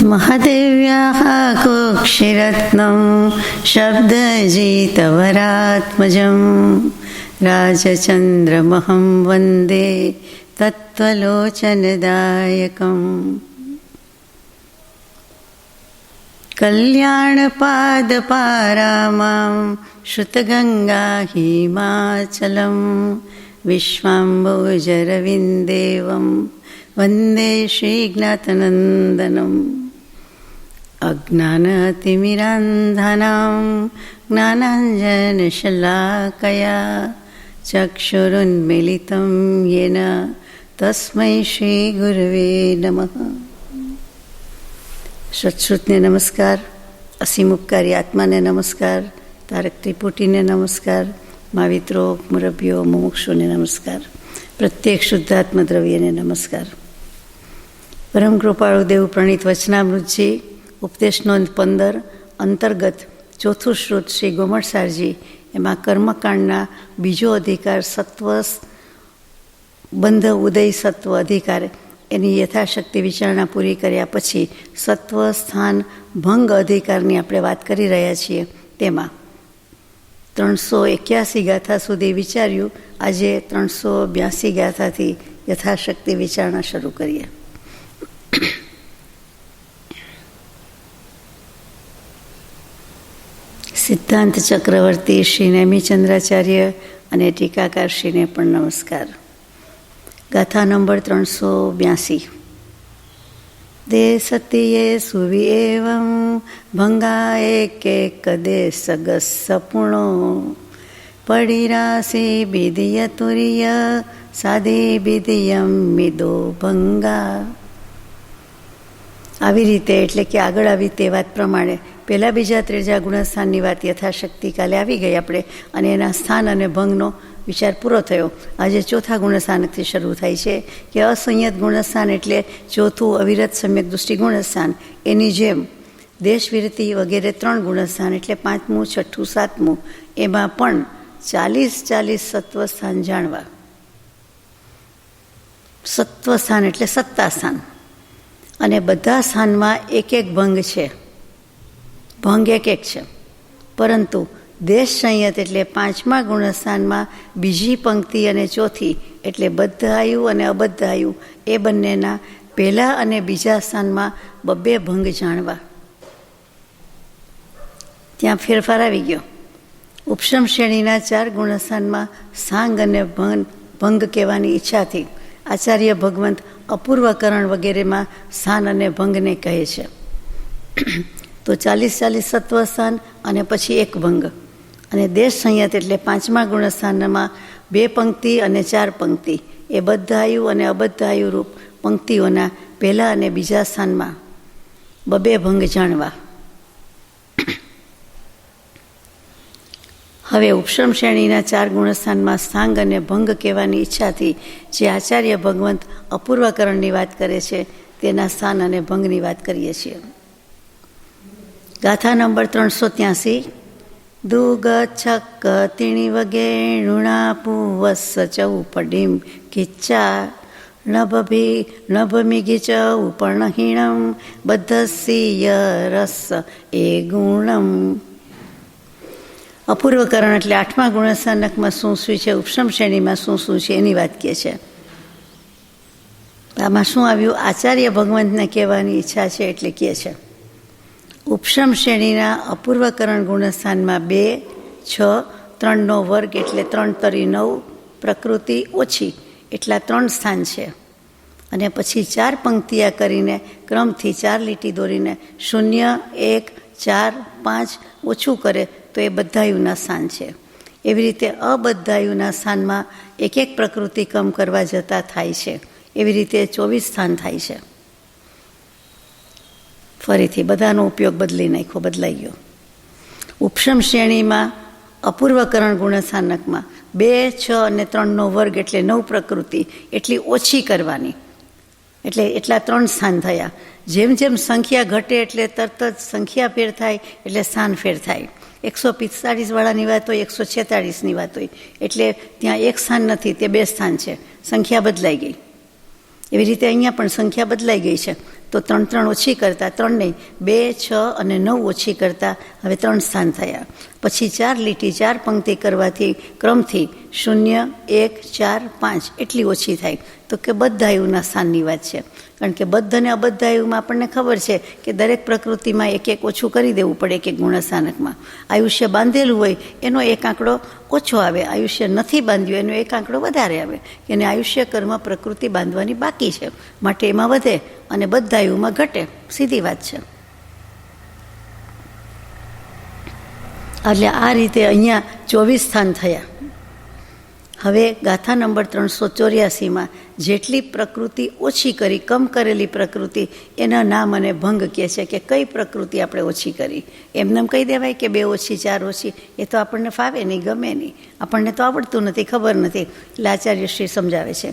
महदेव्याः कुक्षिरत्नं शब्दजितवरात्मजं राजचन्द्रमहं वन्दे तत्त्वलोचनदायकम्। कल्याणपादपारामां श्रुतगङ्गा हिमाचलं विश्वाम्बोजरविन्देवं वन्दे श्रीज्ञातनन्दनम्। अज्ञानतिमिरान्धानां ज्ञानाञ्जनशलाकया चक्षुरुन्मीलितं येन तस्मै श्रीगुरवे नमः। સત્શ્રુતને નમસ્કાર, અસીમ ઉપકારી આત્માને નમસ્કાર, તારક ત્રિપુટીને નમસ્કાર, માવિત્રો મુરબ્યો મુમુક્ષુને નમસ્કાર, પ્રત્યેક શુદ્ધાત્મ દ્રવ્યને નમસ્કાર. પરમ કૃપાળુ દેવ પ્રણીત વચનામૃતજી ઉપદેશ નોંધ 15 અંતર્ગત ચોથું શ્રુત શ્રી ગોમણસારજી, એમાં કર્મકાંડના બીજો અધિકાર સત્વ બંધ ઉદય સત્વ અધિકાર એની યથાશક્તિ વિચારણા પૂરી કર્યા પછી સત્વ સ્થાન ભંગ અધિકારની આપણે વાત કરી રહ્યા છીએ. તેમાં 381 ગાથા સુધી વિચાર્યું. આજે 382 ગાથાથી યથાશક્તિ વિચારણા શરૂ કરીએ. સિદ્ધાંત ચક્રવર્તી શ્રી નેમિચંદ્રાચાર્ય અને ટીકાકાર શ્રીને પણ નમસ્કાર. ગાથા નંબર 382. દે સતીએ સુવિ એવં ભંગાએ કે કદે સગસ સપૂર્ણો પડિરાસી બિદિય તુર્ય સાદી બિદિયમ મિદો ભંગા. આવી રીતે એટલે કે આગળ આવી તે વાત પ્રમાણે પહેલા બીજા ત્રીજા ગુણસ્થાનની વાત યથાશક્તિ કાલે આવી ગઈ આપણે, અને એના સ્થાન અને ભંગનો વિચાર પૂરો થયો. આજે ચોથા ગુણસ્થાનથી શરૂ થાય છે કે અસંયત ગુણસ્થાન એટલે ચોથું અવિરત સમ્યક દૃષ્ટિ ગુણસ્થાન. એની જેમ દેશવિરતિ વગેરે 3 ગુણસ્થાન એટલે 5મું, 6ઠું, 7મું, એમાં પણ 40 સત્વ સ્થાન જાણવા. સત્વ સ્થાન એટલે સત્તા સ્થાન, અને બધા સ્થાનમાં એક એક ભંગ છે. ભંગ એક છે, પરંતુ દેશ સંયત એટલે 5મા ગુણસ્થાનમાં બીજી પંક્તિ અને ચોથી એટલે બદ્ધ આયુ અને અબદ્ધ આયુ એ બંનેના પહેલા અને બીજા સ્થાનમાં 2 ભંગ જાણવા. ત્યાં ફેરફાર આવી ગયો. ઉપશમ શ્રેણીના 4 ગુણસ્થાનમાં સાંગ અને ભંગ કહેવાની ઈચ્છાથી આચાર્ય ભગવંત અપૂર્વકરણ વગેરેમાં સ્થાન અને ભંગને કહે છે. તો 40 સત્વ સ્થાન અને પછી એક ભંગ. અને દેશ સંયત એટલે 5મા ગુણસ્થાનમાં 2 પંક્તિ અને 4 પંક્તિ એ બદ્ધ આયુ અને અબદ્ધ આયુ રૂપ પંક્તિઓના પહેલા અને બીજા સ્થાનમાં 2 ભંગ જાણવા. હવે ઉપશમ શ્રેણીના 4 ગુણસ્થાનમાં સ્થાંગ અને ભંગ કહેવાની ઈચ્છાથી જે આચાર્ય ભગવંત અપૂર્વકરણની વાત કરે છે તેના સ્થાન અને ભંગની વાત કરીએ છીએ. ગાથા નંબર 383. દુગ છક તિણી વગે ઋણાપુવસ ચૌપડીમ કિચ્ચા નભમિગી ચૌપર્ણહીણમ બદ્ધસ્ય રસ એ ગુણમ. અપૂર્વકરણ એટલે 8મા ગુણસ્થાનકમાં શું છે, ઉપશમ શ્રેણીમાં શું છે એની વાત કહે છે. આમાં શું આવ્યું? આચાર્ય ભગવંતને કહેવાની ઈચ્છા છે એટલે કહે છે ઉપશમ શ્રેણીના અપૂર્વકરણ ગુણસ્થાનમાં 2, 6, 3નો વર્ગ એટલે 3 તરી 9, પ્રકૃતિ ઓછી એટલા 3 સ્થાન છે. અને પછી 4 પંક્તિયા કરીને ક્રમથી 4 લીટી દોરીને 0, 1, 4, 5 ઓછું કરે તો એ બદ્ધાયુના સ્થાન છે. એવી રીતે અબદ્ધાયુના સ્થાનમાં એક પ્રકૃતિ કમ કરવા જતાં થાય છે. એવી રીતે 24 સ્થાન થાય છે. ફરીથી બધાનો ઉપયોગ બદલાઈ ગયો. ઉપશમ શ્રેણીમાં અપૂર્વકરણ ગુણસ્થાનકમાં 2, 6 અને 3નો વર્ગ એટલે 9 પ્રકૃતિ એટલી ઓછી કરવાની, એટલે એટલા 3 સ્થાન થયા. જેમ જેમ સંખ્યા ઘટે એટલે તરત જ સંખ્યા ફેર થાય એટલે સ્થાન ફેર થાય. 145 વાળાની વાત હોય, 146ની વાત હોય, એટલે ત્યાં એક સ્થાન નથી, તે 2 સ્થાન છે. સંખ્યા બદલાઈ ગઈ. એવી રીતે અહીંયા પણ સંખ્યા બદલાઈ ગઈ છે. તો 3 3 ઓછી કરતાં 3 નહીં 2 6 અને 9 ઓછી કરતાં હવે 3 સ્થાન થયા. પછી 4 લીટી 4 પંક્તિ કરવાથી ક્રમથી 0 1 4 5 એટલી ઓછી થાય. તો કે બદ્ધાયુના સ્થાનની વાત છે. કારણ કે બદ્ધ અને અબદ્ધાયુમાં આપણને ખબર છે કે દરેક પ્રકૃતિમાં એક એક ઓછું કરી દેવું પડે એક એક ગુણસ્થાનકમાં. આયુષ્ય બાંધેલું હોય એનો એક આંકડો ઓછો આવે, આયુષ્ય નથી બાંધ્યું એનો એક આંકડો વધારે આવે. એને આયુષ્ય કર્મ પ્રકૃતિ બાંધવાની બાકી છે, માટે એમાં વધે અને બદ્ધાયુમાં ઘટે. સીધી વાત છે. એટલે આ રીતે અહીંયા 24 સ્થાન થયા. હવે ગાથા નંબર 384માં જેટલી પ્રકૃતિ ઓછી કરી, કમ કરેલી પ્રકૃતિ, એના નામ અને ભંગ કહે છે કે કઈ પ્રકૃતિ આપણે ઓછી કરી. એમને કહી દેવાય કે 2 ઓછી 4 ઓછી, એ તો આપણને ફાવે નહીં, ગમે નહીં, આપણને તો આવડતું નથી, ખબર નથી. એટલે આચાર્યશ્રી સમજાવે છે.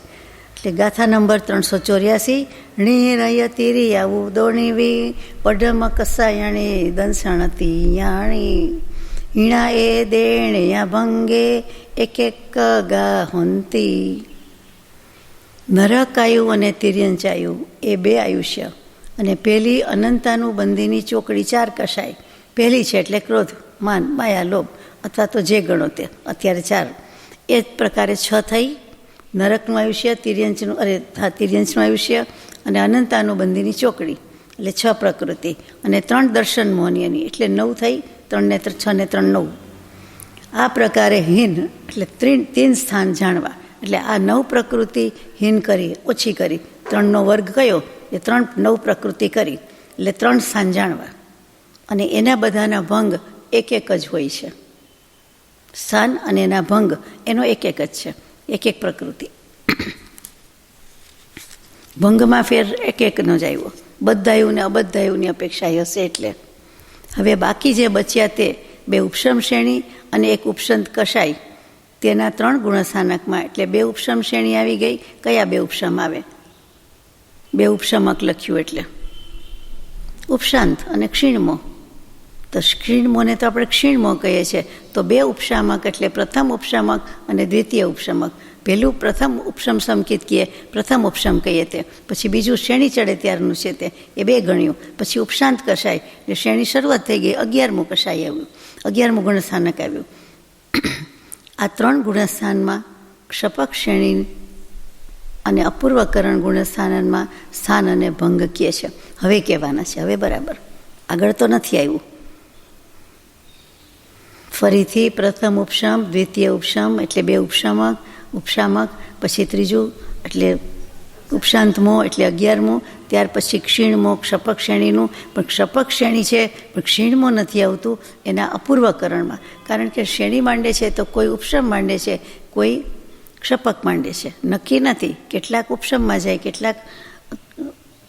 એટલે ગાથા નંબર 384 ણીરય તિરિયાવું દોણીવી પઢમ કસાયણી દંસણતી યાણી હીણા એ દેણ્યા ભંગે એક એક ગા હોંતી. નરકાયુ અને તિર્યંચાયુ એ 2 આયુષ્ય, અને પેલી અનંતાનું બંદીની ચોકડી 4 કસાય. પહેલી છે એટલે ક્રોધ, માન, માયા, લોભ, અથવા તો જે ગણો તે, અત્યારે 4. એ જ પ્રકારે 6 થઈ. નરકનું આયુષ્ય, તિર્યંચનું આયુષ્ય અને અનંતાનું બંદીની ચોકડી, એટલે 6 પ્રકૃતિ, અને 3 દર્શન મોહનીયની, એટલે 9 થઈ. 3 ને 6 ને 3 9. આ પ્રકારે હીન એટલે 3 સ્થાન જાણવા. એટલે આ 9 પ્રકૃતિ હીન કરી, ઓછી કરી. 3નો વર્ગ કયો? એ 9 પ્રકૃતિ કરી, એટલે 3 સ્થાન જાણવા. અને એના બધાના ભંગ એક એક જ હોય છે. સ્થાન અને એના ભંગ એનો એક એક જ છે, એક એક પ્રકૃતિ. ભંગમાં ફેર એક એકનો જ આવ્યો. બદ્ધાયુ ને અબદ્ધાયુની અપેક્ષા હશે. એટલે હવે બાકી જે બચ્યા તે 2 ઉપશમ શ્રેણી અને 1 ઉપસંત કષાય, તેના 3 ગુણસ્થાનકમાં. એટલે 2 ઉપશમ શ્રેણી આવી ગઈ. કયા 2 ઉપશમ આવે? 2 ઉપશમક લખ્યું એટલે ઉપશાંત અને ક્ષીણમો. તો ક્ષીણમોને તો આપણે ક્ષીણમો કહીએ છીએ. તો 2 ઉપશામક એટલે પ્રથમ ઉપશામક અને દ્વિતીય ઉપશામક. પહેલું પ્રથમ ઉપશમ સંકિત કહીએ, પ્રથમ ઉપશમ કહીએ તે. પછી બીજું શ્રેણી ચડે ત્યારનું છે તે, એ 2 ગણ્યું. પછી ઉપશાંત કષાય એટલે શ્રેણી શરૂઆત થઈ ગઈ, 11મું કષાય આવ્યું, 11મું ગુણસ્થાનક આવ્યું. આ 3 ગુણસ્થાનમાં ક્ષપક શ્રેણી અને અપૂર્વકરણ ગુણસ્થાનમાં સ્થાન અને ભંગ કહે છે. હવે કહેવાના છે, હવે બરાબર, આગળ તો નથી આવ્યું. ફરીથી પ્રથમ ઉપશમ, દ્વિતીય ઉપશમ એટલે 2 ઉપશામક, પછી ત્રીજું એટલે ઉપશાંતમો એટલે 11મું, ત્યાર પછી ક્ષીણમો ક્ષપક શ્રેણીનું. પણ ક્ષપક શ્રેણી છે પણ ક્ષીણમો નથી આવતું એના અપૂર્વકરણમાં. કારણ કે શ્રેણી માંડે છે તો કોઈ ઉપશમ માંડે છે, કોઈ ક્ષપક માંડે છે, નક્કી નથી. કેટલાક ઉપશમમાં જાય, કેટલાક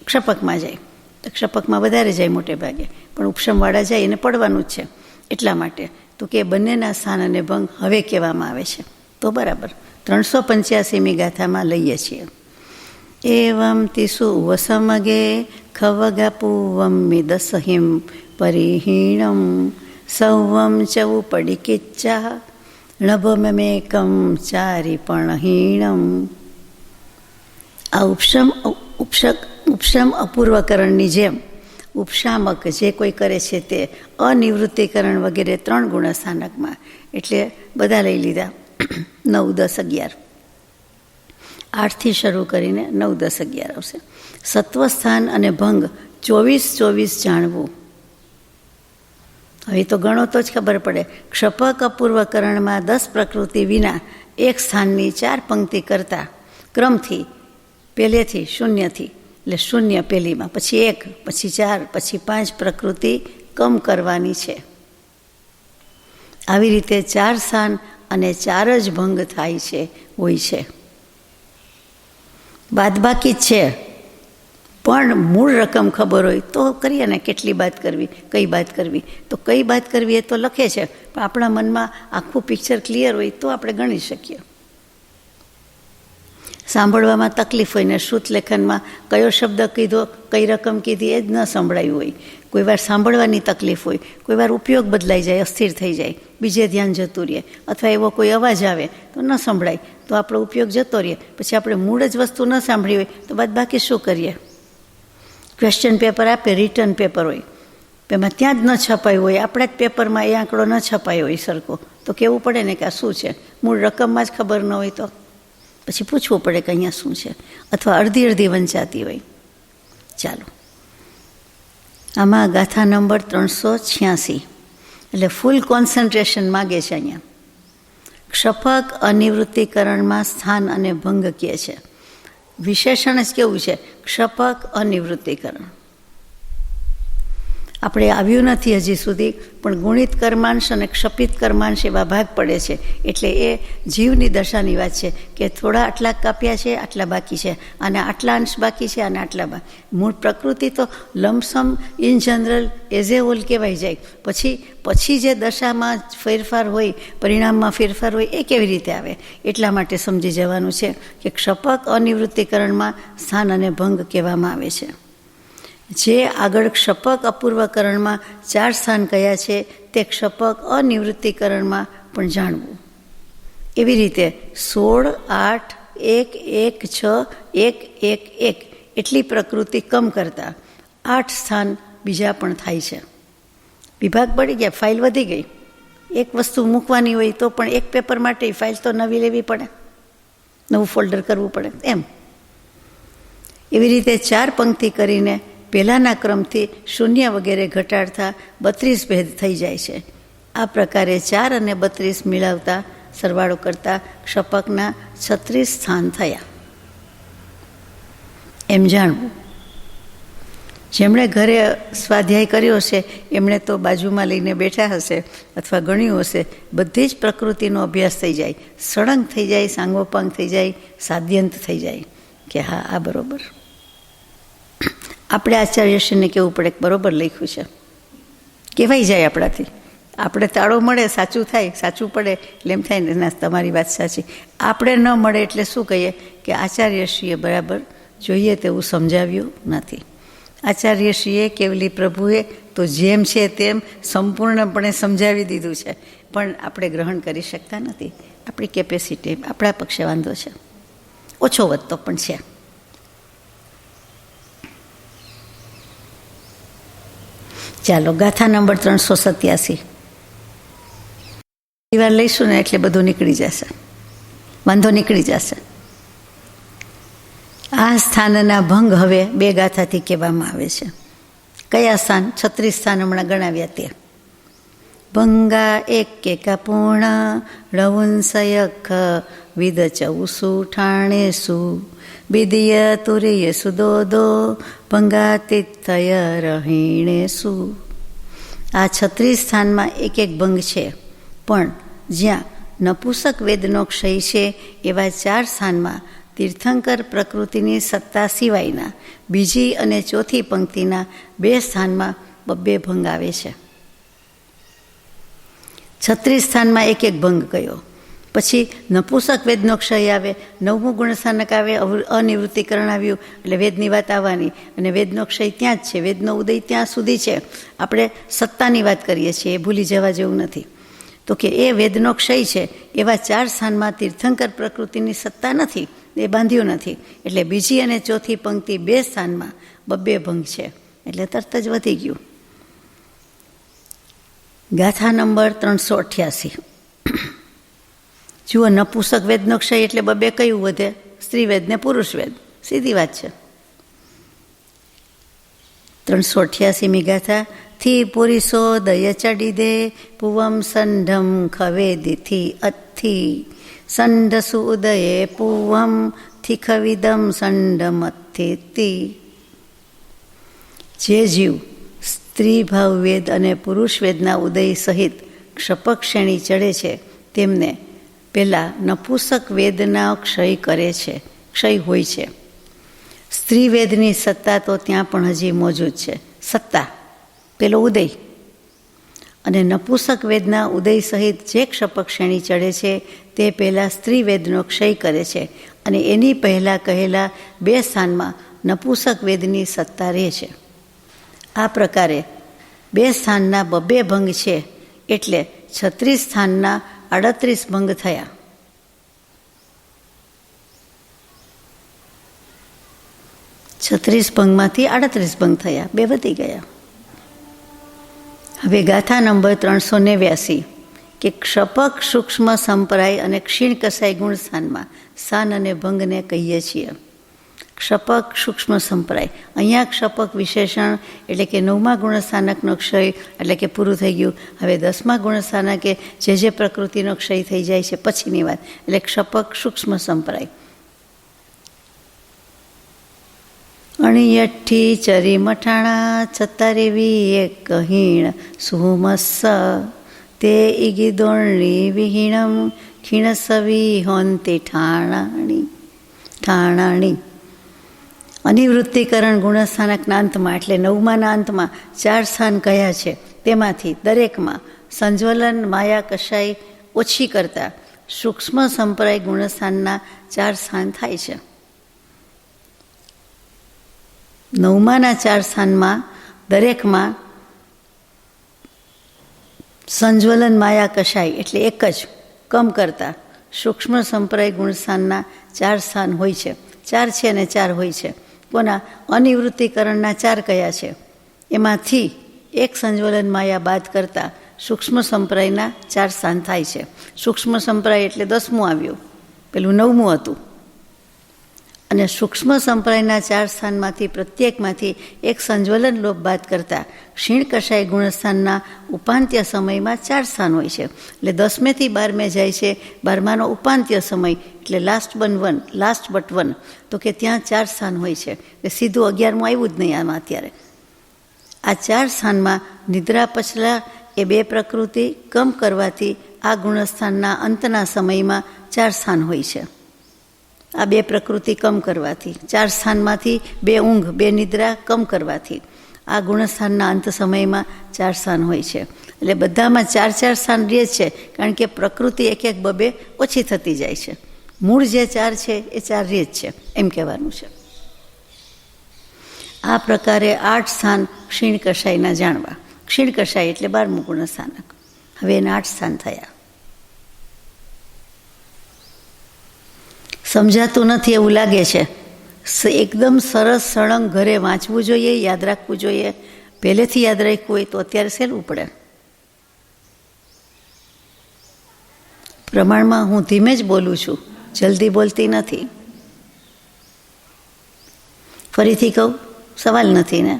ક્ષપકમાં જાય. તો ક્ષપકમાં વધારે જાય મોટે ભાગે, પણ ઉપશમવાળા જાય એને પડવાનું જ છે. એટલા માટે તો કે બંનેના સ્થાન અને ભંગ હવે કહેવામાં આવે છે. તો બરાબર 385મી ગાથામાં લઈએ છીએ. એવમ તિસુ વસમગે ખવગાપુવમ મિદસહિમ પરિહીણમ સૌવમ ચૌપડિકિચ્ચા નભમેકમ ચારિપણહીણમ. આ ઉપશમ અપૂર્વકરણની જેમ ઉપશામક જે કોઈ કરે છે તે અનિવૃત્તિકરણ વગેરે 3 ગુણસ્થાનકમાં. એટલે બધા લઈ લીધા 9 10 11, 8થી શરૂ કરીને 9 10 11 આવશે. સત્વસ્થાન અને ભંગ 24 જાણવું. હવે તો ગણો તો જ ખબર પડે. ક્ષપક અપૂર્વકરણમાં 10 પ્રકૃતિ વિના 1 સ્થાનની 4 પંક્તિ કરતા ક્રમથી પહેલેથી 0થી, એટલે 0 પહેલીમાં, પછી 1, પછી 4, પછી 5 પ્રકૃતિ કમ કરવાની છે. આવી રીતે 4 સ્થાન અને 4 જ ભંગ થાય છે, હોય છે. બાદબાકી જ છે, પણ મૂળ રકમ ખબર હોય તો કરીએ ને. કેટલી બાદ કરવી, કઈ બાદ કરવી, તો કઈ બાદ કરવી એ તો લખે છે, પણ આપણા મનમાં આખું પિક્ચર ક્લિયર હોય તો આપણે ગણી શકીએ. સાંભળવામાં તકલીફ હોય ને શ્રુત લેખનમાં કયો શબ્દ કીધો, કઈ રકમ કીધી એ જ ન સંભળાયું હોય. કોઈ વાર સાંભળવાની તકલીફ હોય, કોઈ વાર ઉપયોગ બદલાઈ જાય, અસ્થિર થઈ જાય, બીજે ધ્યાન જતું રહે, અથવા એવો કોઈ અવાજ આવે તો ન સંભળાય, તો આપણો ઉપયોગ જતો રહે. પછી આપણે મૂળ જ વસ્તુ ન સાંભળી હોય તો બાદ બાકી શું કરીએ? ક્વેશ્ચન પેપર આપે, રિટર્ન પેપર હોય, એમાં ત્યાં જ ન છપાયું હોય, આપણા જ પેપરમાં એ આંકડો ન છપાયો હોય સરખો, તો કહેવું પડે ને કે આ શું છે. મૂળ રકમમાં જ ખબર ન હોય તો પછી પૂછવું પડે કે અહીંયા શું છે, અથવા અડધી અડધી વંચાતી હોય. ચાલો, આમાં ગાથા નંબર 386, એટલે ફૂલ કોન્સન્ટ્રેશન માગે છે. અહીંયા ક્ષપક અનિવૃત્તિકરણમાં સ્થાન અને ભંગ કહે છે. વિશેષણ જ કેવું છે, ક્ષપક અનિવૃત્તિકરણ. આપણે આવ્યું નથી હજી સુધી, પણ ગુણિત કર્માંશ અને ક્ષપિત કર્માંશ એવા ભાગ પડે છે. એટલે એ જીવની દશાની વાત છે કે થોડા આટલા કાપ્યા છે, આટલા બાકી છે, અને આટલા અંશ બાકી છે, અને આટલા બાકી. મૂળ પ્રકૃતિ તો lump sum in general as a whole કહેવાય જાય. પછી જે દશામાં ફેરફાર હોય, પરિણામમાં ફેરફાર હોય, એ કેવી રીતે આવે? એટલા માટે સમજી જવાનું છે કે ક્ષપક અનિવૃત્તિકરણમાં સ્થાન અને ભંગ કહેવામાં આવે છે. જે આગળ ક્ષપક અપૂર્વકરણમાં 4 સ્થાન કયા છે તે ક્ષપક અનિવૃત્તિકરણમાં પણ જાણવું. એવી રીતે 16, 8, 1, 1, 6, 1, 1, 1 એટલી પ્રકૃતિ કમ કરતાં 8 સ્થાન બીજા પણ થાય છે. વિભાગ પડી ગયા, ફાઇલ વધી ગઈ. એક વસ્તુ મૂકવાની હોય તો પણ એક પેપર માટે ફાઇલ તો નવી લેવી પડે, નવું ફોલ્ડર કરવું પડે. એમ એવી રીતે 4 પંક્તિ કરીને પહેલાંના ક્રમથી 0 વગેરે ઘટાડતા 32 ભેદ થઈ જાય છે. આ પ્રકારે 4 અને 32 મિલાવતા સરવાળો કરતા ક્ષપકના 36 સ્થાન થયા એમ જાણવું. જેમણે ઘરે સ્વાધ્યાય કર્યો છે એમણે તો બાજુમાં લઈને બેઠા હશે અથવા ગણ્યું હશે, બધી જ પ્રકૃતિનો અભ્યાસ થઈ જાય, સળંગ થઈ જાય, સાંગોપાંગ થઈ જાય, સાદ્યંત થઈ જાય કે હા આ બરોબર. આપણે આચાર્યશ્રીને કહેવું પડે કે બરોબર લખ્યું છે, કહેવાઈ જાય આપણાથી. આપણે તાળો મળે, સાચું થાય, સાચું પડે એટલે એમ થાય ને ના તમારી વાત સાચી. આપણે ન મળે એટલે શું કહીએ કે આચાર્યશ્રીએ બરાબર જોઈએ તેવું સમજાવ્યું નથી. આચાર્યશ્રીએ કેવલી પ્રભુએ તો જેમ છે તેમ સંપૂર્ણપણે સમજાવી દીધું છે, પણ આપણે ગ્રહણ કરી શકતા નથી. આપણી કેપેસિટી આપણા પક્ષે વાંધો છે, ઓછો વધતો પણ છે. ચાલો, ગાથા નંબર 387. વાર લઈશું ને એટલે બધું નીકળી જશે, વાંધો નીકળી જશે. આ સ્થાનના ભંગ હવે 2 ગાથાથી કહેવામાં આવે છે. કયા સ્થાન? 36 સ્થાન હમણાં ગણાવ્યા તે. ભંગા એકેકા પૂર્ણ રવુંસયખ વિદ ચૌસુ ઠાણેસુ વિદિય તુર્ય સુદોદો ભંગાતિથય રહીણેસુ. આ 36 સ્થાનમાં એક ભંગ છે, પણ જ્યાં નપુસક વેદનો ક્ષય છે એવા 4 સ્થાનમાં તીર્થંકર પ્રકૃતિની સત્તા સિવાયના બીજી અને ચોથી પંક્તિના 2 સ્થાનમાં 2 ભંગ આવે છે. 36 સ્થાનમાં એક ભંગ કયો. પછી નપુસક વેદનો ક્ષય આવે, 9મું ગુણસ્થાનક આવે, અનિવૃત્તિકરણ આવ્યું એટલે વેદની વાત આવવાની, અને વેદનો ક્ષય ત્યાં જ છે, વેદનો ઉદય ત્યાં સુધી છે. આપણે સત્તાની વાત કરીએ છીએ, એ ભૂલી જવા જેવું નથી. તો કે એ વેદનો ક્ષય છે એવા 4 સ્થાનમાં તીર્થંકર પ્રકૃતિની સત્તા નથી, એ બાંધ્યું નથી. એટલે બીજી અને ચોથી પંક્તિ 2 સ્થાનમાં 2 ભંગ છે, એટલે તરત જ વધી ગયું. ગાથા નંબર 388. જુઓ, નપુસક વેદનો ક્ષય એટલે 2 કયું વધે? સ્ત્રી વેદ ને પુરુષ વેદ, સીધી વાત છે. 388મી ગાથા. થી પુરીસો દય ચડીદે પુવમ સંઢમ ખવેદિથી અત્થી સંઢસુ ઉદયે પુવમ થિખવિદમ સંઢમત્થિતિ. જે જીવ સ્ત્રી ભાવ વેદ અને પુરુષ વેદના ઉદય સહિત ક્ષપક શ્રેણી ચડે છે તેમને પહેલાં નપુસક વેદના ક્ષય કરે છે, ક્ષય હોય છે. સ્ત્રી વેદની સત્તા તો ત્યાં પણ હજી મોજૂદ છે, સત્તા પેલો ઉદય, અને નપુસક વેદના ઉદય સહિત જે ક્ષપક શ્રેણી ચડે છે તે પહેલાં સ્ત્રી વેદનો ક્ષય કરે છે, અને એની પહેલાં કહેલા 2 સ્થાનમાં નપુસક વેદની સત્તા રહે છે. આ પ્રકારે 2 સ્થાનના 2 ભંગ છે, એટલે 36 સ્થાનના 38 ભંગ થયા. 36 ભંગમાંથી 38 ભંગ થયા, 2 વધી ગયા. હવે ગાથા નંબર 389 કે ક્ષપક સૂક્ષ્મ સંપ્રાય અને ક્ષીણ કસાય ગુણ સ્થાનમાં સ્થાન અને ભંગને કહીએ છીએ. ક્ષપક સૂક્ષ્મ સંપ્રાય, અહીંયા ક્ષપક વિશેષણ એટલે કે 9મા ગુણસ્થાનકનો ક્ષય એટલે કે પૂરું થઈ ગયું. હવે 10મા ગુણસ્થાનકે જે પ્રકૃતિનો ક્ષય થઈ જાય છે પછીની વાત, એટલે ક્ષપક સૂક્ષ્મ સંપ્રાય. અણિયઠ્ઠી ચરી મઠાણા 46 કહીણ સુમસ્સ તે ઈગિદોણની વિહીણમ ખીણસવી હોંતે ઠાણાણી. અનિવૃત્તિકરણ ગુણસ્થાનકના અંતમાં એટલે 9માના અંતમાં 4 સ્થાન કયા છે, તેમાંથી દરેકમાં સંજ્વલન માયા કશાય ઓછી કરતા સૂક્ષ્મ સંપ્રાય ગુણસ્થાનના 4 સ્થાન થાય છે. 9માના 4 સ્થાનમાં દરેકમાં સંજ્વલન માયા કશાય એટલે એક જ કમ કરતા સૂક્ષ્મ સંપ્રાય ગુણસ્થાનના 4 સ્થાન હોય છે. 4 છે અને 4 હોય છે. કોના? અનિવૃત્તિકરણના 4 કયા છે, એમાંથી એક સંજ્વલન માયા બાદ કરતા સૂક્ષ્મ સંપ્રાયના 4 સ્થાન થાય છે. સૂક્ષ્મ સંપ્રાય એટલે 10મું આવ્યું, પેલું 9મું હતું. અને સૂક્ષ્મ સંપ્રાયના 4 સ્થાનમાંથી પ્રત્યેકમાંથી એક સંજ્વલન લોપ બાદ કરતા ક્ષીણ કષાય ગુણસ્થાનના ઉપાંત્ય સમયમાં 4 સ્થાન હોય છે. એટલે 10મેથી 12મે જાય છે, 12માનો ઉપાંત્ય સમય એટલે લાસ્ટ બટ વન, તો કે ત્યાં 4 સ્થાન હોય છે. એટલે સીધું 11મું આવ્યું જ નહીં આમાં અત્યારે. આ 4 સ્થાનમાં નિદ્રા પછલા એ 2 પ્રકૃતિ કમ કરવાથી આ ગુણસ્થાનના અંતના સમયમાં 4 સ્થાન હોય છે. આ 2 પ્રકૃતિ કમ કરવાથી 4 સ્થાનમાંથી 2 ઊંઘ 2 નિદ્રા કમ કરવાથી આ ગુણસ્થાનના અંત સમયમાં 4 સ્થાન હોય છે. એટલે બધામાં 4 સ્થાન રહે છે, કારણ કે પ્રકૃતિ એક 2 ઓછી થતી જાય છે. મૂળ જે 4 છે એ 4 રહે જ છે, એમ કહેવાનું છે. આ પ્રકારે 8 સ્થાન ક્ષીણ કષાયના જાણવા. ક્ષીણ કષાય એટલે 12મું ગુણસ્થાનક. હવે એના 8 સ્થાન થયા. સમજાતું નથી એવું લાગે છે. એકદમ સરસ સળંગ ઘરે વાંચવું જોઈએ, યાદ રાખવું જોઈએ. પહેલેથી યાદ રાખ્યું હોય તો અત્યારે સહેલું પડે. પ્રમાણમાં હું ધીમે જ બોલું છું, જલ્દી બોલતી નથી. ફરીથી કહું, સવાલ નથી ને,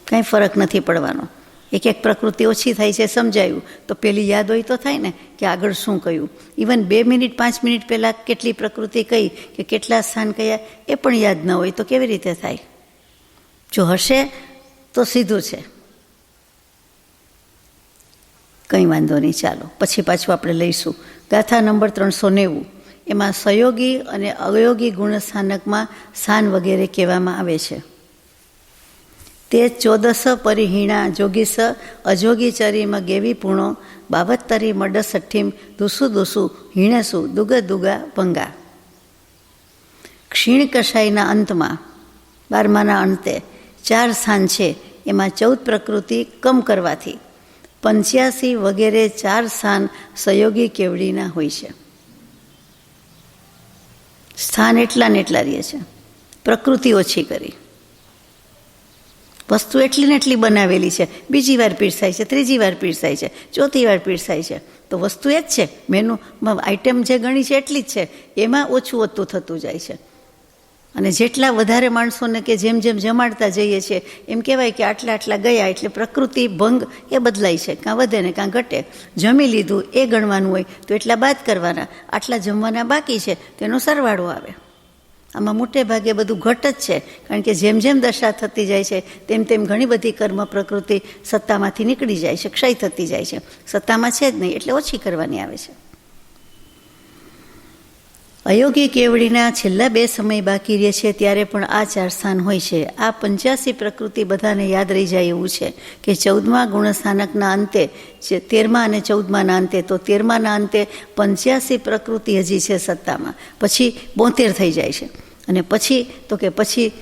કંઈ ફરક નથી પડવાનો. એક પ્રકૃતિ ઓછી થાય છે સમજાયું તો પેલી યાદ હોય તો થાય ને કે આગળ શું કહ્યું. ઇવન 2 મિનિટ 5 મિનિટ પહેલાં કેટલી પ્રકૃતિ કહી કે કેટલા સ્થાન કયા એ પણ યાદ ન હોય તો કેવી રીતે થાય? જો હશે તો સીધું છે, કંઈ વાંધો નહીં. ચાલો પછી પાછું આપણે લઈશું. ગાથા નંબર 390, એમાં સહયોગી અને અયોગી ગુણસ્થાનકમાં સ્થાન વગેરે કહેવામાં આવે છે. તે 14 પરિહીણા જોગીસ અજોગી ચરીમાં ગેવી પૂણો 72 મડસઠ્ઠીમ દુસુ હીણસુ દુગા ભંગા. ક્ષીણ કષાયના અંતમાં 12માના અંતે 4 સ્થાન છે, એમાં 14 પ્રકૃતિ કમ કરવાથી 85 વગેરે 4 સ્થાન સહયોગી કેવડીના હોય છે. સ્થાન એટલા ને એટલા રહે છે, પ્રકૃતિ ઓછી કરી. વસ્તુ એટલી ને એટલી બનાવેલી છે, બીજી વાર પીરસાય છે, ત્રીજી વાર પીરસાય છે, ચોથી વાર પીરસાય છે, તો વસ્તુ એ જ છે. મેનુમાં આઈટમ જે ગણી છે એટલી જ છે, એમાં ઓછું ઓછું થતું જાય છે. અને જેટલા વધારે માણસોને કે જેમ જેમ જમાડતા જઈએ છીએ એમ કહેવાય કે આટલા ગયા, એટલે પ્રકૃતિ ભંગ એ બદલાય છે, કાં વધે ને કાં ઘટે. જમી લીધું એ ગણવાનું હોય તો એટલા બાદ કરવાના, આટલા જમવાના બાકી છે તેનો સરવાળો આવે. આમાં મોટે ભાગે બધું ઘટ જ છે, કારણ કે જેમ જેમ દશા થતી જાય છે તેમ તેમ ઘણી બધી કર્મ પ્રકૃતિ સત્તામાંથી નીકળી જાય છે, ક્ષય થતી જાય છે. સત્તામાં છે જ નહીં એટલે ઓછી કરવાની આવે છે. અયોગી કેવડીના છેલ્લા 2 સમય બાકી રહે છે ત્યારે પણ આ 4 સ્થાન હોય છે. આ 85 પ્રકૃતિ બધાને યાદ રહી જાય એવું છે કે 14મા ગુણસ્થાનકના અંતે 13મા અને 14માના અંતે, તો 13માના અંતે 85 પ્રકૃતિ હજી છે સત્તામાં, પછી 72 થઈ જાય છે. અને પછી તો કે પછી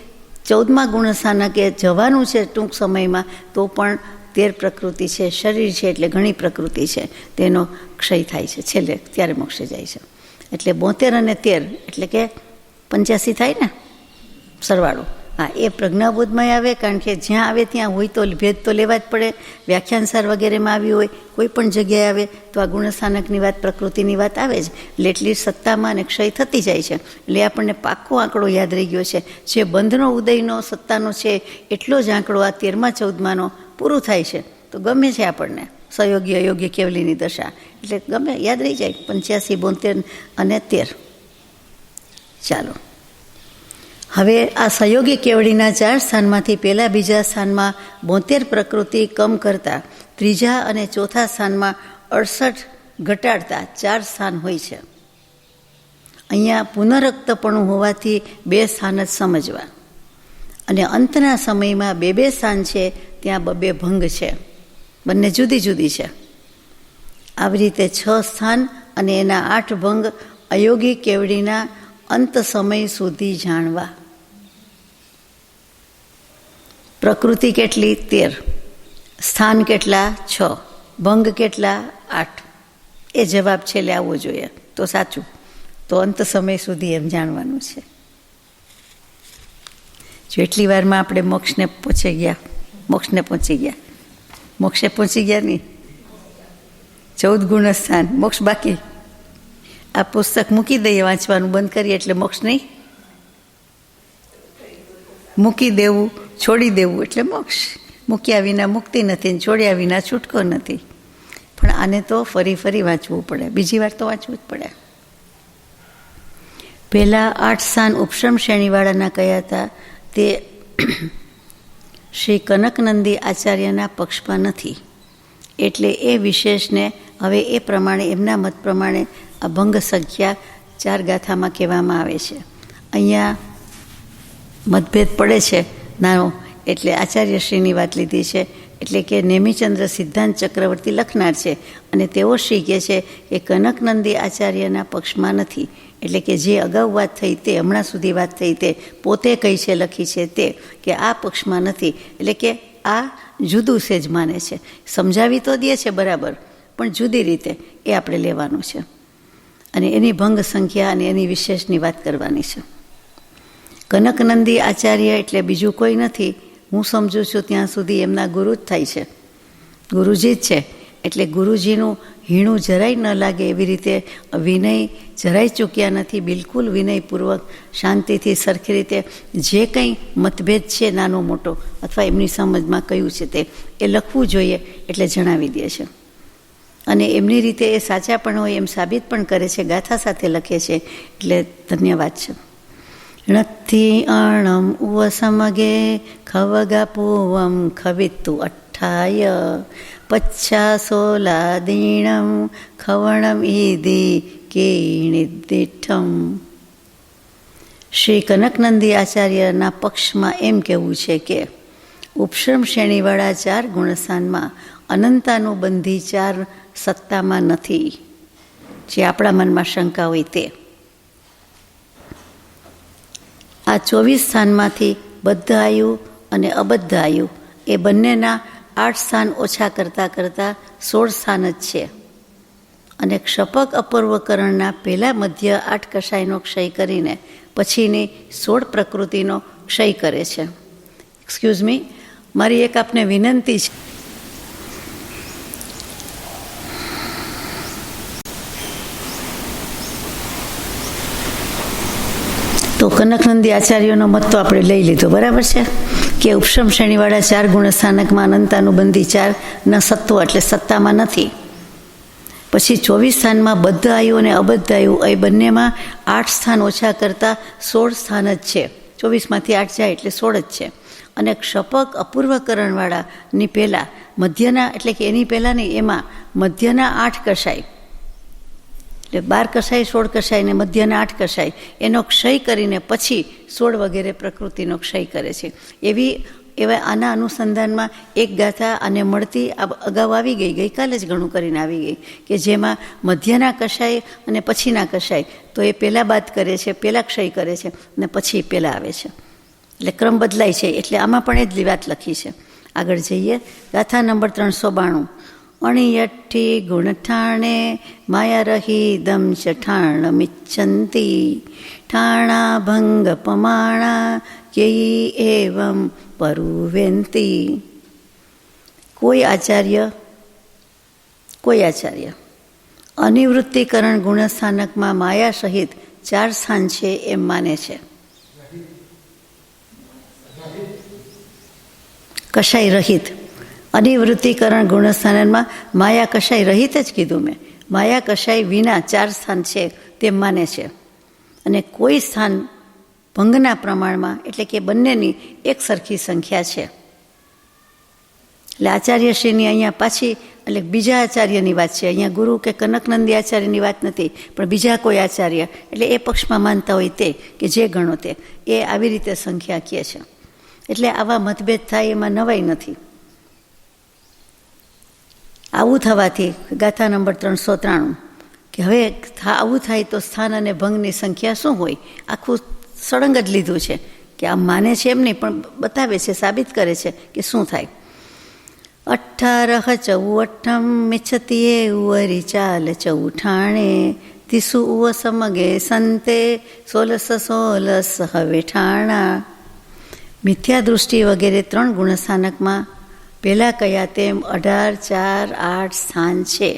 14મા ગુણસ્થાનકે જવાનું છે ટૂંક સમયમાં, તો પણ 13 પ્રકૃતિ છે, શરીર છે એટલે ઘણી પ્રકૃતિ છે, તેનો ક્ષય થાય છે છેલ્લે, ત્યારે મોક્ષે જાય છે. એટલે 72 અને 13 એટલે કે 85 થાય ને સરવાળો, હા, એ પ્રજ્ઞાબોધમાં આવે, કારણ કે જ્યાં આવે ત્યાં હોય તો ભેદ તો લેવા જ પડે. વ્યાખ્યાનસાર વગેરેમાં આવી હોય, કોઈ પણ જગ્યાએ આવે તો આ ગુણસ્થાનકની વાત, પ્રકૃતિની વાત આવે જ. એટલે એટલી સત્તામાં અને ક્ષય થતી જાય છે. એટલે આપણને પાક્કો આંકડો યાદ રહી ગયો છે. જે બંધનો ઉદયનો સત્તાનો છે એટલો જ આંકડો આ 13મા 14માનો પૂરું થાય છે તો ગમે છે આપણને સહયોગી અયોગ્ય કેવલીની દશા. એટલે ગમે, યાદ રહી જાય. 85, 72 અને 13. ચાલો, હવે આ સહયોગી કેવડીના 4 સ્થાનમાંથી પહેલા બીજા સ્થાનમાં 72 પ્રકૃતિ કમ કરતા, ત્રીજા અને ચોથા સ્થાનમાં 68 ઘટાડતા 4 સ્થાન હોય છે. અહીંયા પુનરક્તપણું હોવાથી 2 સ્થાન જ સમજવા, અને અંતના સમયમાં 2 સ્થાન છે, ત્યાં 2 ભંગ છે, બંને જુદી જુદી છે. આવી રીતે 6 સ્થાન અને એના 8 ભંગ અયોગી કેવડીના અંત સમય સુધી જાણવા. પ્રકૃતિ કેટલી? 13. સ્થાન કેટલા? 6. ભંગ કેટલા? 8. એ જવાબ છેલ્લે આવવો જોઈએ તો સાચું. તો અંત સમય સુધી એમ જાણવાનું છે. જો એટલી વારમાં આપણે મોક્ષે પહોંચી ગયા નહીં. 14 ગુણસ્થાન, મોક્ષ બાકી. આ પુસ્તક મૂકી દઈએ, વાંચવાનું બંધ કરીએ એટલે મોક્ષ નહીં. મૂકી દેવું, છોડી દેવું એટલે મોક્ષ. મૂક્યા વિના મુક્તિ નથી, છોડ્યા વિના છૂટકો નથી. પણ આને તો ફરી ફરી વાંચવું પડે, બીજી વાર તો વાંચવું જ પડે. પહેલાં 8 સ્થાન ઉપશમ શ્રેણીવાળાના કયા હતા તે શ્રી કનકનંદી આચાર્યના પક્ષમાં નથી. એટલે એ વિશેષને હવે એ પ્રમાણે, એમના મત પ્રમાણે આ ભંગ સંખ્યા 4 ગાથામાં કહેવામાં આવે છે. અહીંયા મતભેદ પડે છે નાનો, એટલે આચાર્યશ્રીની વાત લીધી છે. એટલે કે નેમિચંદ્ર સિદ્ધાંત ચક્રવર્તી લખનાર છે, અને તેઓ શ્રી કહે છે કે કનકનંદી આચાર્યના પક્ષમાં નથી. એટલે કે જે અગાઉ વાત થઈ તે, હમણાં સુધી વાત થઈ તે, પોતે કઈ છે લખી છે તે, કે આ પક્ષમાં નથી. એટલે કે આ જુદું સેજ માને છે. સમજાવી તો દે છે બરાબર, પણ જુદી રીતે એ આપણે લેવાનું છે. અને એની ભંગ સંખ્યા અને એની વિશેષની વાત કરવાની છે. કનકનંદી આચાર્ય એટલે બીજું કોઈ નથી. હું સમજું છું ત્યાં સુધી એમના ગુરુ જ થાય છે, ગુરુજી જ છે. એટલે ગુરુજીનું હીણું જરાય ન લાગે એવી રીતે વિનય જરાય ચૂક્યા નથી. બિલકુલ વિનયપૂર્વક, શાંતિથી, સરખી રીતે જે કંઈ મતભેદ છે નાનો મોટો, અથવા એમની સમજમાં કયું છે તે એ લખવું જોઈએ એટલે જણાવી દે છે. અને એમની રીતે એ સાચા પણ હોય એમ સાબિત પણ કરે છે, ગાથા સાથે લખે છે. એટલે ધન્યવાદ છે. ણથી અણમ ઉવસમગે ખવગા પૂવમ ખવિત્તુ અઠ્ઠાય પચ્છાસોલાદીણમ ખવણમ ઈદી કેણિદિઠમ. શ્રી કનકનંદી આચાર્યના પક્ષમાં એમ કહેવું છે કે ઉપશ્રમ શ્રેણીવાળા 4 ગુણસ્થાનમાં અનંતાનુબંધી 4 સત્તામાં નથી, જે આપણા મનમાં શંકા હોય તે. આ 24 સ્થાનમાંથી બદ્ધ આયુ અને અબદ્ધ આયુ એ બંનેના 8 સ્થાન ઓછા કરતાં 16 સ્થાન જ છે. અને ક્ષપક અપૂર્વકરણના પહેલા મધ્ય 8 કષાયનો ક્ષય કરીને પછીની 16 પ્રકૃતિનો ક્ષય કરે છે. એક્સક્યુઝ મી, મારી એક આપને વિનંતી છે. તો કનકનંદી આચાર્યનો મત તો આપણે લઈ લીધો, બરાબર છે, કે ઉપશમ શ્રેણીવાળા 4 ગુણસ્થાનકમાં અનંતાનુબંધી 4 ના સત્વ એટલે સત્તામાં નથી. પછી 24 સ્થાનમાં બદ્ધ આયુ અને અબદ્ધ આયુ એ બંનેમાં 8 સ્થાન ઓછા કરતાં 16 સ્થાન જ છે. 24માંથી 8 જાય એટલે 16 જ છે. અને ક્ષપક અપૂર્વકરણવાળાની પહેલાં મધ્યના, એટલે કે એની પહેલાંની એમાં મધ્યના 8 કષાય, એટલે 12 કષાય, 16 કષાય ને મધ્યના 8 કષાય એનો ક્ષય કરીને પછી 16 વગેરે પ્રકૃતિનો ક્ષય કરે છે. એવા આના અનુસંધાનમાં એક ગાથા આને મળતી અગાઉ આવી ગઈ, ગઈકાલે જ ઘણું કરીને આવી ગઈ, કે જેમાં મધ્યના કષાય અને પછીના કષાય તો એ પહેલાં બાદ કરે છે, પહેલાં ક્ષય કરે છે અને પછી પહેલાં આવે છે. એટલે ક્રમ બદલાય છે. એટલે આમાં પણ એ જ વાત લખી છે. આગળ જઈએ. ગાથા નંબર 392. અણિયઠ્ઠી ગુણઠાણે માયા રહી દમ ચ ઠાણ મિચ્છંતી ઠાણા ભંગ પમાણા કેયી એવમ પરુવેન્તી. કોઈ આચાર્ય અનિવૃત્તિકરણ ગુણસ્થાનકમાં માયા સહિત 4 સ્થાન છે એમ માને છે. કશાય રહિત, અનિવૃત્તિકરણ ગુણસ્થાનમાં માયા કશાય રહિત જ કીધું મેં. માયા કશાય વિના 4 સ્થાન છે તેમ માને છે. અને કોઈ સ્થાન ભંગના પ્રમાણમાં, એટલે કે બંનેની એક સરખી સંખ્યા છે. એટલે આચાર્યશ્રીની અહીંયા પાછી, એટલે બીજા આચાર્યની વાત છે. અહીંયા ગુરુ કે કનકનંદી આચાર્યની વાત નથી, પણ બીજા કોઈ આચાર્ય, એટલે એ પક્ષમાં માનતા હોય તે, કે જે ગણો તે, એ આવી રીતે સંખ્યા કહે છે. એટલે આવા મતભેદ થાય એમાં નવાઈ નથી. આવું થવાથી ગાથા નંબર 393, કે હવે આવું થાય તો સ્થાન અને ભંગની સંખ્યા શું હોય, આખું સળંગ જ લીધું છે. કે આમ માને છે એમ નહીં, પણ બતાવે છે, સાબિત કરે છે કે શું થાય. 18 મિચ્છતીએ ઉવરી ચાલ ચૌઠાણે તિસુ ઉવ સમગે સંતે 16 હવે ઠાણા. મિથ્યા દૃષ્ટિ વગેરે 3 ગુણસ્થાનકમાં પહેલાં કયા તેમ 18, 4, 8 સ્થાન છે.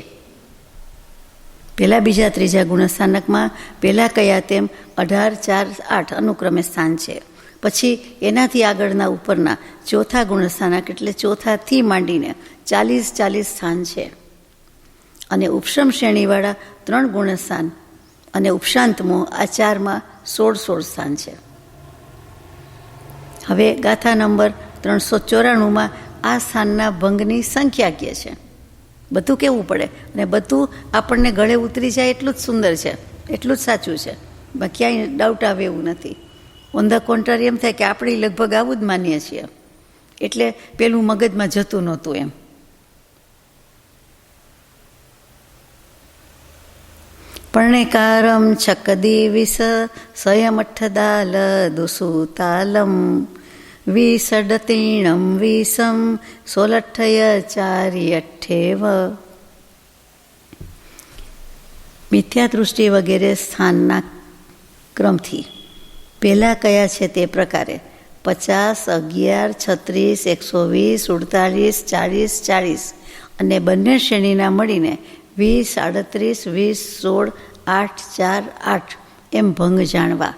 પહેલાં, બીજા, ત્રીજા ગુણસ્થાનકમાં પહેલાં કયા તેમ 18, 4, 8 અનુક્રમે સ્થાન છે. પછી એનાથી આગળના ઉપરના ચોથા ગુણસ્થાનક, એટલે ચોથાથી માંડીને 40 સ્થાન છે. અને ઉપશમ શ્રેણીવાળા 3 ગુણસ્થાન અને ઉપશાંતમો આ 4માં 16 સ્થાન છે. હવે ગાથા નંબર 394માં આ સ્થાનના ભંગની સંખ્યા કહે છે. બધું કહેવું પડે, અને બધું આપણને ગળે ઉતરી જાય એટલું જ સુંદર છે, એટલું જ સાચું છે. ક્યાંય ડાઉટ આવે એવું નથી. ઓન ધ કોન્ટ્રારી એમ થાય કે આપણે લગભગ આવું જ માનીએ છીએ, એટલે પેલું મગજમાં જતું નહોતું એમ. પર્ણેકારમ છકદીવિસ સ્વયમઠદાલ દુસુતાલમ વિસડતીણમ વિસમ 16 4 મિથ્યા દૃષ્ટિ વગેરે સ્થાનના ક્રમથી પહેલાં કયા છે તે પ્રકારે 50, 11, 36, 120, 48, 40 અને બંને શ્રેણીના મળીને 20, 38, 20, 16, 8, 4, 8 એમ ભંગ જાણવા.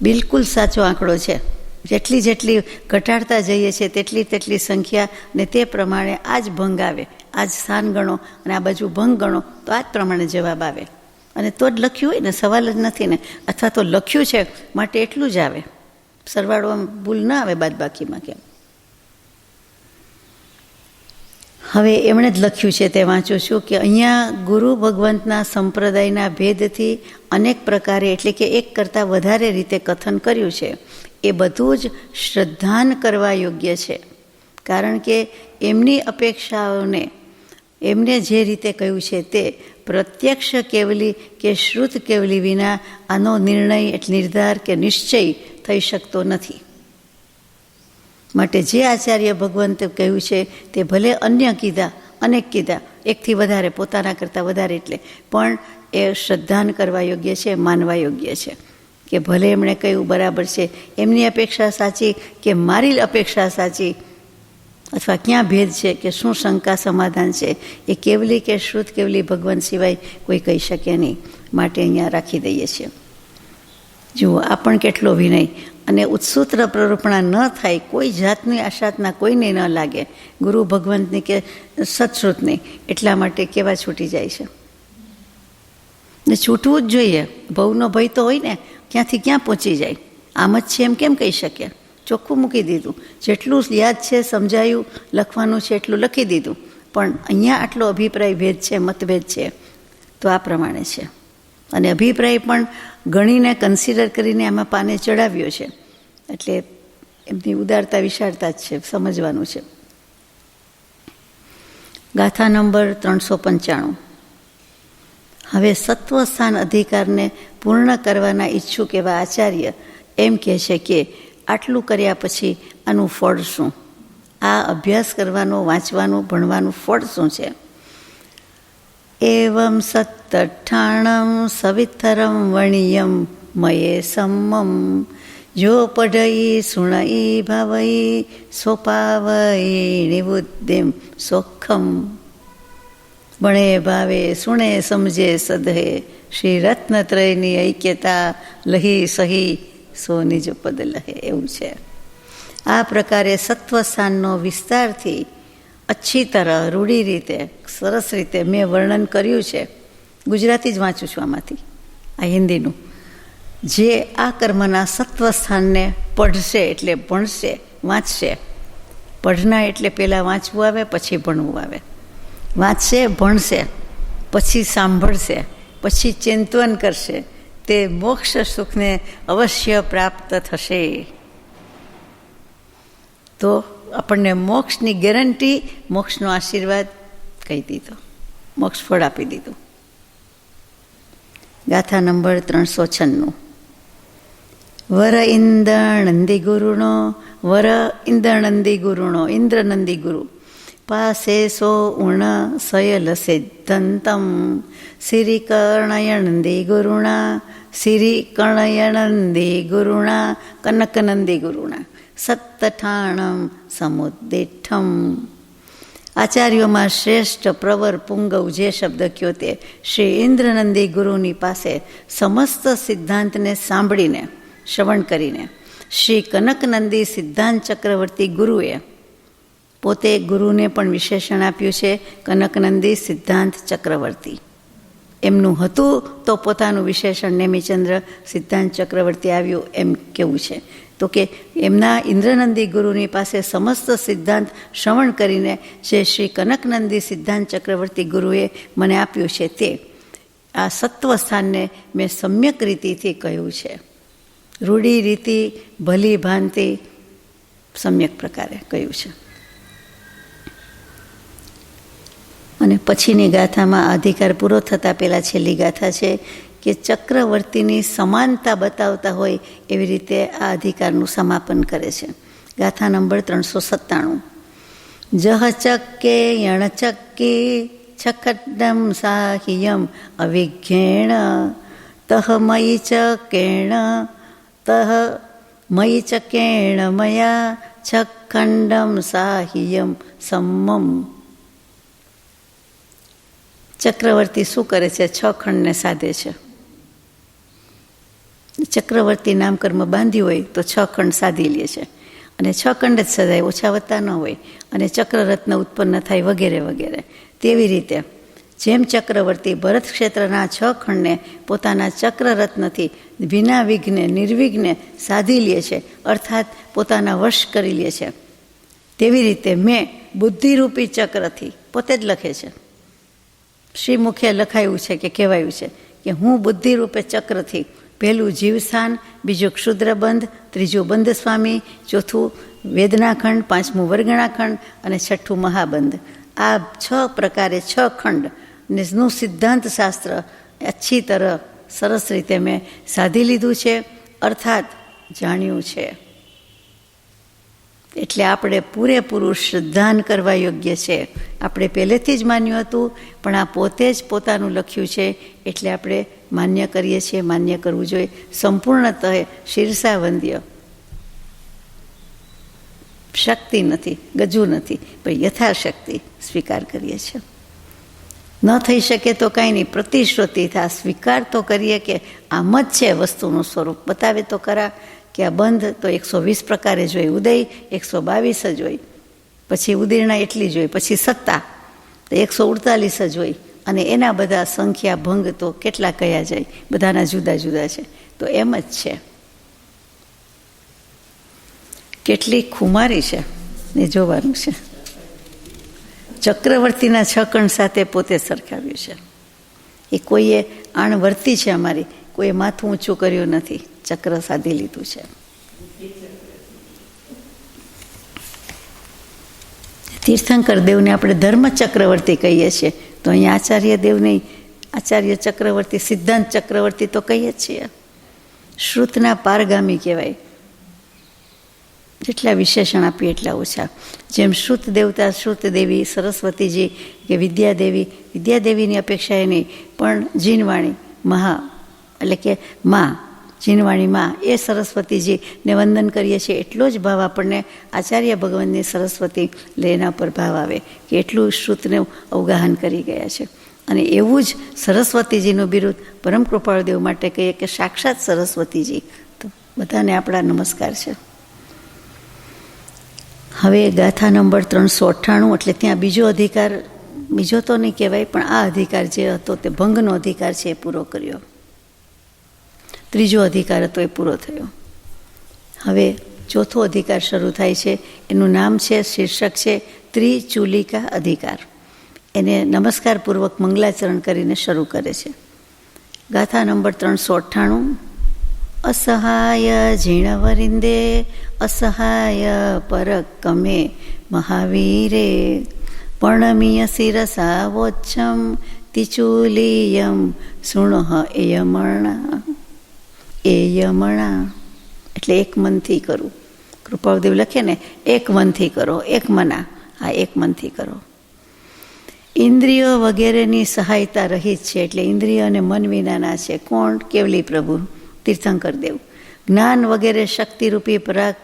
બિલકુલ સાચો આંકડો છે. જેટલી ઘટાડતા જઈએ છીએ તેટલી સંખ્યા, ને તે પ્રમાણે આ જ ભંગ આવે. આ જ સ્થાન ગણો અને આ બાજુ ભંગ ગણો તો આ જ પ્રમાણે જવાબ આવે. અને તો જ લખ્યું હોય ને, સવાલ જ નથી ને. અથવા તો લખ્યું છે માટે એટલું જ આવે, સરવાળોમાં ભૂલ ના આવે બાદબાકીમાં. કેમ? હવે એમણે જ લખ્યું છે તે વાંચું છું કે અહીંયા ગુરુ ભગવંતના સંપ્રદાયના ભેદથી અનેક પ્રકારે, એટલે કે એક કરતાં વધારે રીતે કથન કર્યું છે. એ બધું જ શ્રદ્ધાન કરવા યોગ્ય છે. કારણ કે એમની અપેક્ષાઓને એમને જે રીતે કહ્યું છે તે પ્રત્યક્ષ કેવલી કે શ્રુત કેવલી વિના આનો નિર્ણય, એટલે નિર્ધાર કે નિશ્ચય થઈ શકતો નથી. માટે જે આચાર્ય ભગવંતે કહ્યું છે તે ભલે અન્ય કીધા, અનેક કીધા, એકથી વધારે, પોતાના કરતાં વધારે, એટલે પણ એ શ્રદ્ધાન કરવા યોગ્ય છે, માનવા યોગ્ય છે. કે ભલે એમણે કહ્યું બરાબર છે, એમની અપેક્ષા સાચી કે મારી અપેક્ષા સાચી, અથવા ક્યાં ભેદ છે કે શું શંકા સમાધાન છે, એ કેવલી કે શ્રુત કેવલી ભગવાન સિવાય કોઈ કહી શકે નહીં. માટે અહીંયા રાખી દઈએ છીએ. જુઓ, આ પણ કેટલો વિનય. અને ઉત્સૂત્ર પ્રરૂપણા ન થાય, કોઈ જાતની આશાતના કોઈને ન લાગે, ગુરુ ભગવંતની કે સત્શ્રુતની. એટલા માટે કેવા છૂટી જાય છે. ને છૂટવું જ જોઈએ. ભવનો ભય તો હોય ને, ક્યાંથી ક્યાં પહોંચી જાય. આમ જ છે એમ કેમ કહી શકીએ? ચોખ્ખું મૂકી દીધું. જેટલું યાદ છે, સમજાયું, લખવાનું છે એટલું લખી દીધું. પણ અહીંયા આટલો અભિપ્રાય ભેદ છે, મતભેદ છે, તો આ પ્રમાણે છે. અને અભિપ્રાય પણ ગણીને કન્સિડર કરીને આમાં પાને ચડાવ્યો છે. એટલે એમની ઉદારતા વિશાળતા જ છે, સમજવાનું છે. ગાથા નંબર 395. હવે સત્વસ્થાન અધિકારને પૂર્ણ કરવાના ઈચ્છુક એવા આચાર્ય એમ કહે છે કે આટલું કર્યા પછી આનું ફળ શું? આ અભ્યાસ કરવાનો, વાંચવાનું, ભણવાનું ફળ શું છે? એવમ સત્તઠ્ઠાણમ સવિતરમ વણિયમ મયે સમ્મમ જો પઢઈ સુણઈ ભાવઈ સ્વપાવઈ નિબુદ્ધિમ સોખમ ભણે ભાવે સુણે સમજે સદહે શ્રી રત્નત્રયની ઐક્યતા લહી સહી સો નિજ પદ લહે. એવું છે. આ પ્રકારે સત્વસ્થાનનો વિસ્તારથી અચ્છી તરહ રૂઢી રીતે સરસ રીતે મેં વર્ણન કર્યું છે. ગુજરાતી જ વાંચું છું આમાંથી, આ હિન્દીનું. જે આ કર્મના સત્વસ્થાનને પઢશે એટલે ભણશે, વાંચશે. પઢના એટલે પહેલાં વાંચવું આવે, પછી ભણવું આવે. વાંચશે, ભણશે, પછી સાંભળશે, પછી ચિંતન કરશે, તે મોક્ષ સુખને અવશ્ય પ્રાપ્ત થશે. તો આપણને મોક્ષની ગેરંટી, મોક્ષનો આશીર્વાદ કહી દીધો, મોક્ષ ફળ આપી દીધું. ગાથા નંબર 396. વર ઇન્દ્રનંદી ગુરુનો, વર ઇન્દ્રનંદી ગુરુનો, ઇન્દ્રનંદી ગુરુ પાસે સો ઉણ સયલ સિદ્ધંતમ સિરી કર્ણયનંદી ગુરુણા, સિરી કર્ણયનંદી ગુરુણા, કનકનંદી ગુરુણા સત્તઠાણમ સમુદ્દિઠમ. આચાર્યોમાં શ્રેષ્ઠ પ્રવર પુંગવ જે શબ્દ કયો તે શ્રી ઇન્દ્રનંદી ગુરુની પાસે સમસ્ત સિદ્ધાંતને સાંભળીને, શ્રવણ કરીને, શ્રી કનકનંદી સિદ્ધાંત ચક્રવર્તી ગુરુએ પોતે ગુરુને પણ વિશેષણ આપ્યું છે કનકનંદી સિદ્ધાંત ચક્રવર્તી. એમનું હતું તો પોતાનું વિશેષણ નેમિચંદ્ર સિદ્ધાંત ચક્રવર્તી આવ્યું એમ કેવું છે. તો કે એમના ઇન્દ્રનંદી ગુરુની પાસે સમસ્ત સિદ્ધાંત શ્રવણ કરીને જે શ્રી કનકનંદી સિદ્ધાંત ચક્રવર્તી ગુરુએ મને આપ્યું છે તે આ સત્વસ્થાનને મેં સમ્યક રીતિથી કહ્યું છે. રૂઢી રીતિ, ભલી ભાંતિ, સમ્યક પ્રકારે કહ્યું છે. અને પછીની ગાથામાં અધિકાર પૂરો થતાં પહેલાં છેલ્લી ગાથા છે કે ચક્રવર્તીની સમાનતા બતાવતા હોય એવી રીતે આ અધિકારનું સમાપન કરે છે. ગાથા નંબર 397. જહ ચક્કે યણચક્કે છખડ્ડમ સાહિયમ અવિઘ્યેણ તહ મયી ચકેણ તહ મયી ચકેણ મયા છખંડમ સાહિયમ સમ્મમ. ચક્રવર્તી શું કરે છે? 6 ખંડને સાધે છે. ચક્રવર્તી નામકર્મ બાંધ્યું હોય તો 6 ખંડ સાધી લે છે, અને 6 ખંડ જ સદાય, ઓછા વધતા ન હોય, અને ચક્રરત્ન ઉત્પન્ન થાય વગેરે વગેરે. તેવી રીતે જેમ ચક્રવર્તી ભરત ક્ષેત્રના 6 ખંડને પોતાના ચક્રરત્નથી વિના વિઘ્ને નિર્વિઘ્ને સાધી લે છે, અર્થાત પોતાના વશ કરી લે છે, તેવી રીતે મેં બુદ્ધિરૂપી ચક્રથી, પોતે જ લખે છે, શ્રીમુખે લખાયું છે કે કહેવાયું છે કે હું બુદ્ધિરૂપે ચક્રથી પહેલું જીવસ્થાન, બીજું ક્ષુદ્રબંધ, ત્રીજું બંધ સ્વામી, ચોથું વેદનાખંડ, પાંચમું વર્ગણાખંડ અને છઠ્ઠું મહાબંધ, આ 6 પ્રકારે 6 ખંડનું સિદ્ધાંત શાસ્ત્ર અચ્છી તરહ સરસ રીતે મેં સાધી લીધું છે, અર્થાત જાણ્યું છે. એટલે આપણે પૂરેપૂરું શ્રદ્ધાન કરવા યોગ્ય છે. આપણે પહેલેથી જ માન્યું હતું, પણ આ પોતે જ પોતાનું લખ્યું છે એટલે આપણે માન્ય કરીએ છીએ, માન્ય કરવું જોઈએ. સંપૂર્ણતઃ શિરસા વંદ્ય, શક્તિ નથી, ગજુ નથી, પણ યથાશક્તિ સ્વીકાર કરીએ છીએ. ન થઈ શકે તો કાંઈ નહીં, પ્રતિશ્રુતિ થા, સ્વીકાર તો કરીએ કે આમ જ છે વસ્તુનું સ્વરૂપ, બતાવે તો ખરા કે આ બંધ તો 120 પ્રકારે જોઈ, ઉદય 122 જ હોય, પછી ઉદીર્ણા એટલી જોઈ, પછી સત્તા તો 148 જ હોય, અને એના બધા સંખ્યા ભંગ તો કેટલા કયા જાય, બધાના જુદા જુદા છે. તો એમ જ છે. કેટલી ખુમારી છે ને જોવાનું છે. ચક્રવર્તીના 6 ખંડ સાથે પોતે સરખાવ્યું છે. એ કોઈએ આણ વર્તી છે અમારી, કોઈએ માથું ઊંચું કર્યું નથી, ચક્ર સાધી લીધું છે. તીર્થંકર દેવને આપણે ધર્મ ચક્રવર્તી કહીએ છીએ, તો અહીંયા આચાર્ય દેવ નહીં, આચાર્ય ચક્રવર્તી, સિદ્ધાંત ચક્રવર્તી તો કહીએ જ છીએ. શ્રુતના પારગામી કહેવાય. જેટલા વિશેષણ આપીએ એટલા ઓછા. જેમ શ્રુત દેવતા, શ્રુત દેવી, સરસ્વતીજી કે વિદ્યાદેવી, વિદ્યાદેવીની અપેક્ષાએ નહીં, પણ જીનવાણી મહા એટલે કે મા જીનવાણીમાં એ સરસ્વતીજીને વંદન કરીએ છીએ એટલો જ ભાવ આપણને આચાર્ય ભગવાનની સરસ્વતી લેના પર ભાવ આવે કે એટલું શ્રુતને અવગાહન કરી ગયા છે. અને એવું જ સરસ્વતીજીનું બિરુદ પરમ કૃપાળુદેવ માટે કહીએ કે સાક્ષાત સરસ્વતીજી. તો બધાને આપણા નમસ્કાર છે. હવે ગાથા નંબર 398, એટલે ત્યાં બીજો અધિકાર, બીજો તો નહીં કહેવાય, પણ આ અધિકાર જે હતો તે ભંગનો અધિકાર છે એ પૂરો કર્યો. ત્રીજો અધિકાર હતો એ પૂરો થયો. હવે ચોથો અધિકાર શરૂ થાય છે. એનું નામ છે, શીર્ષક છે ત્રિચૂલિકા અધિકાર. એને નમસ્કારપૂર્વક મંગલાચરણ કરીને શરૂ કરે છે. ગાથા નંબર 398. અસહાય ઝીણવરિંદે અસહાય પરકમે મહાવીરે પર્ણમીય શિરસાવોચ્છમ તિચુલીયમ શૃણહ એયમણા. એટલે એક મનથી કરું. કૃપાળુદેવ લખે ને, એક મનથી કરો, એક મના. હા, એક મનથી કરો. ઇન્દ્રિયો વગેરેની સહાયતા રહિત છે, એટલે ઇન્દ્રિય અને મન વિનાના છે. કોણ? કેવલી પ્રભુ તીર્થંકર દેવ. જ્ઞાન વગેરે શક્તિરૂપી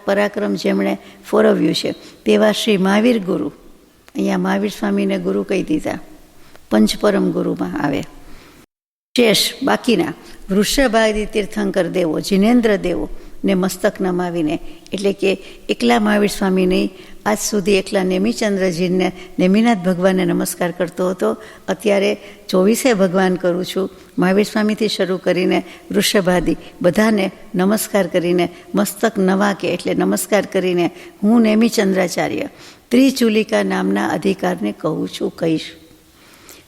પરાક્રમ જેમણે ફોરવ્યું છે તેવા શ્રી મહાવીર ગુરુ. અહીંયા મહાવીર સ્વામીને ગુરુ કહી દીધા, પંચપરમ ગુરુમાં આવે. શેષ બાકીના વૃષભાદી તીર્થંકર દેવો, જિનેન્દ્ર દેવો ને મસ્તક નમાવીને, એટલે કે એકલા મહાવીર સ્વામી નહીં, આજ સુધી એકલા નેમિચંદ્રજીને, નેમિનાથ ભગવાનને નમસ્કાર કરતો હતો. અત્યારે 24 ભગવાન કરું છું. મહાવીર સ્વામીથી શરૂ કરીને વૃષભાદી બધાને નમસ્કાર કરીને, મસ્તક નવા કે એટલે નમસ્કાર કરીને હું નેમિચંદ્રાચાર્ય ત્રિચૂલિકા નામના અધિકારને કહું છું, કહીશ.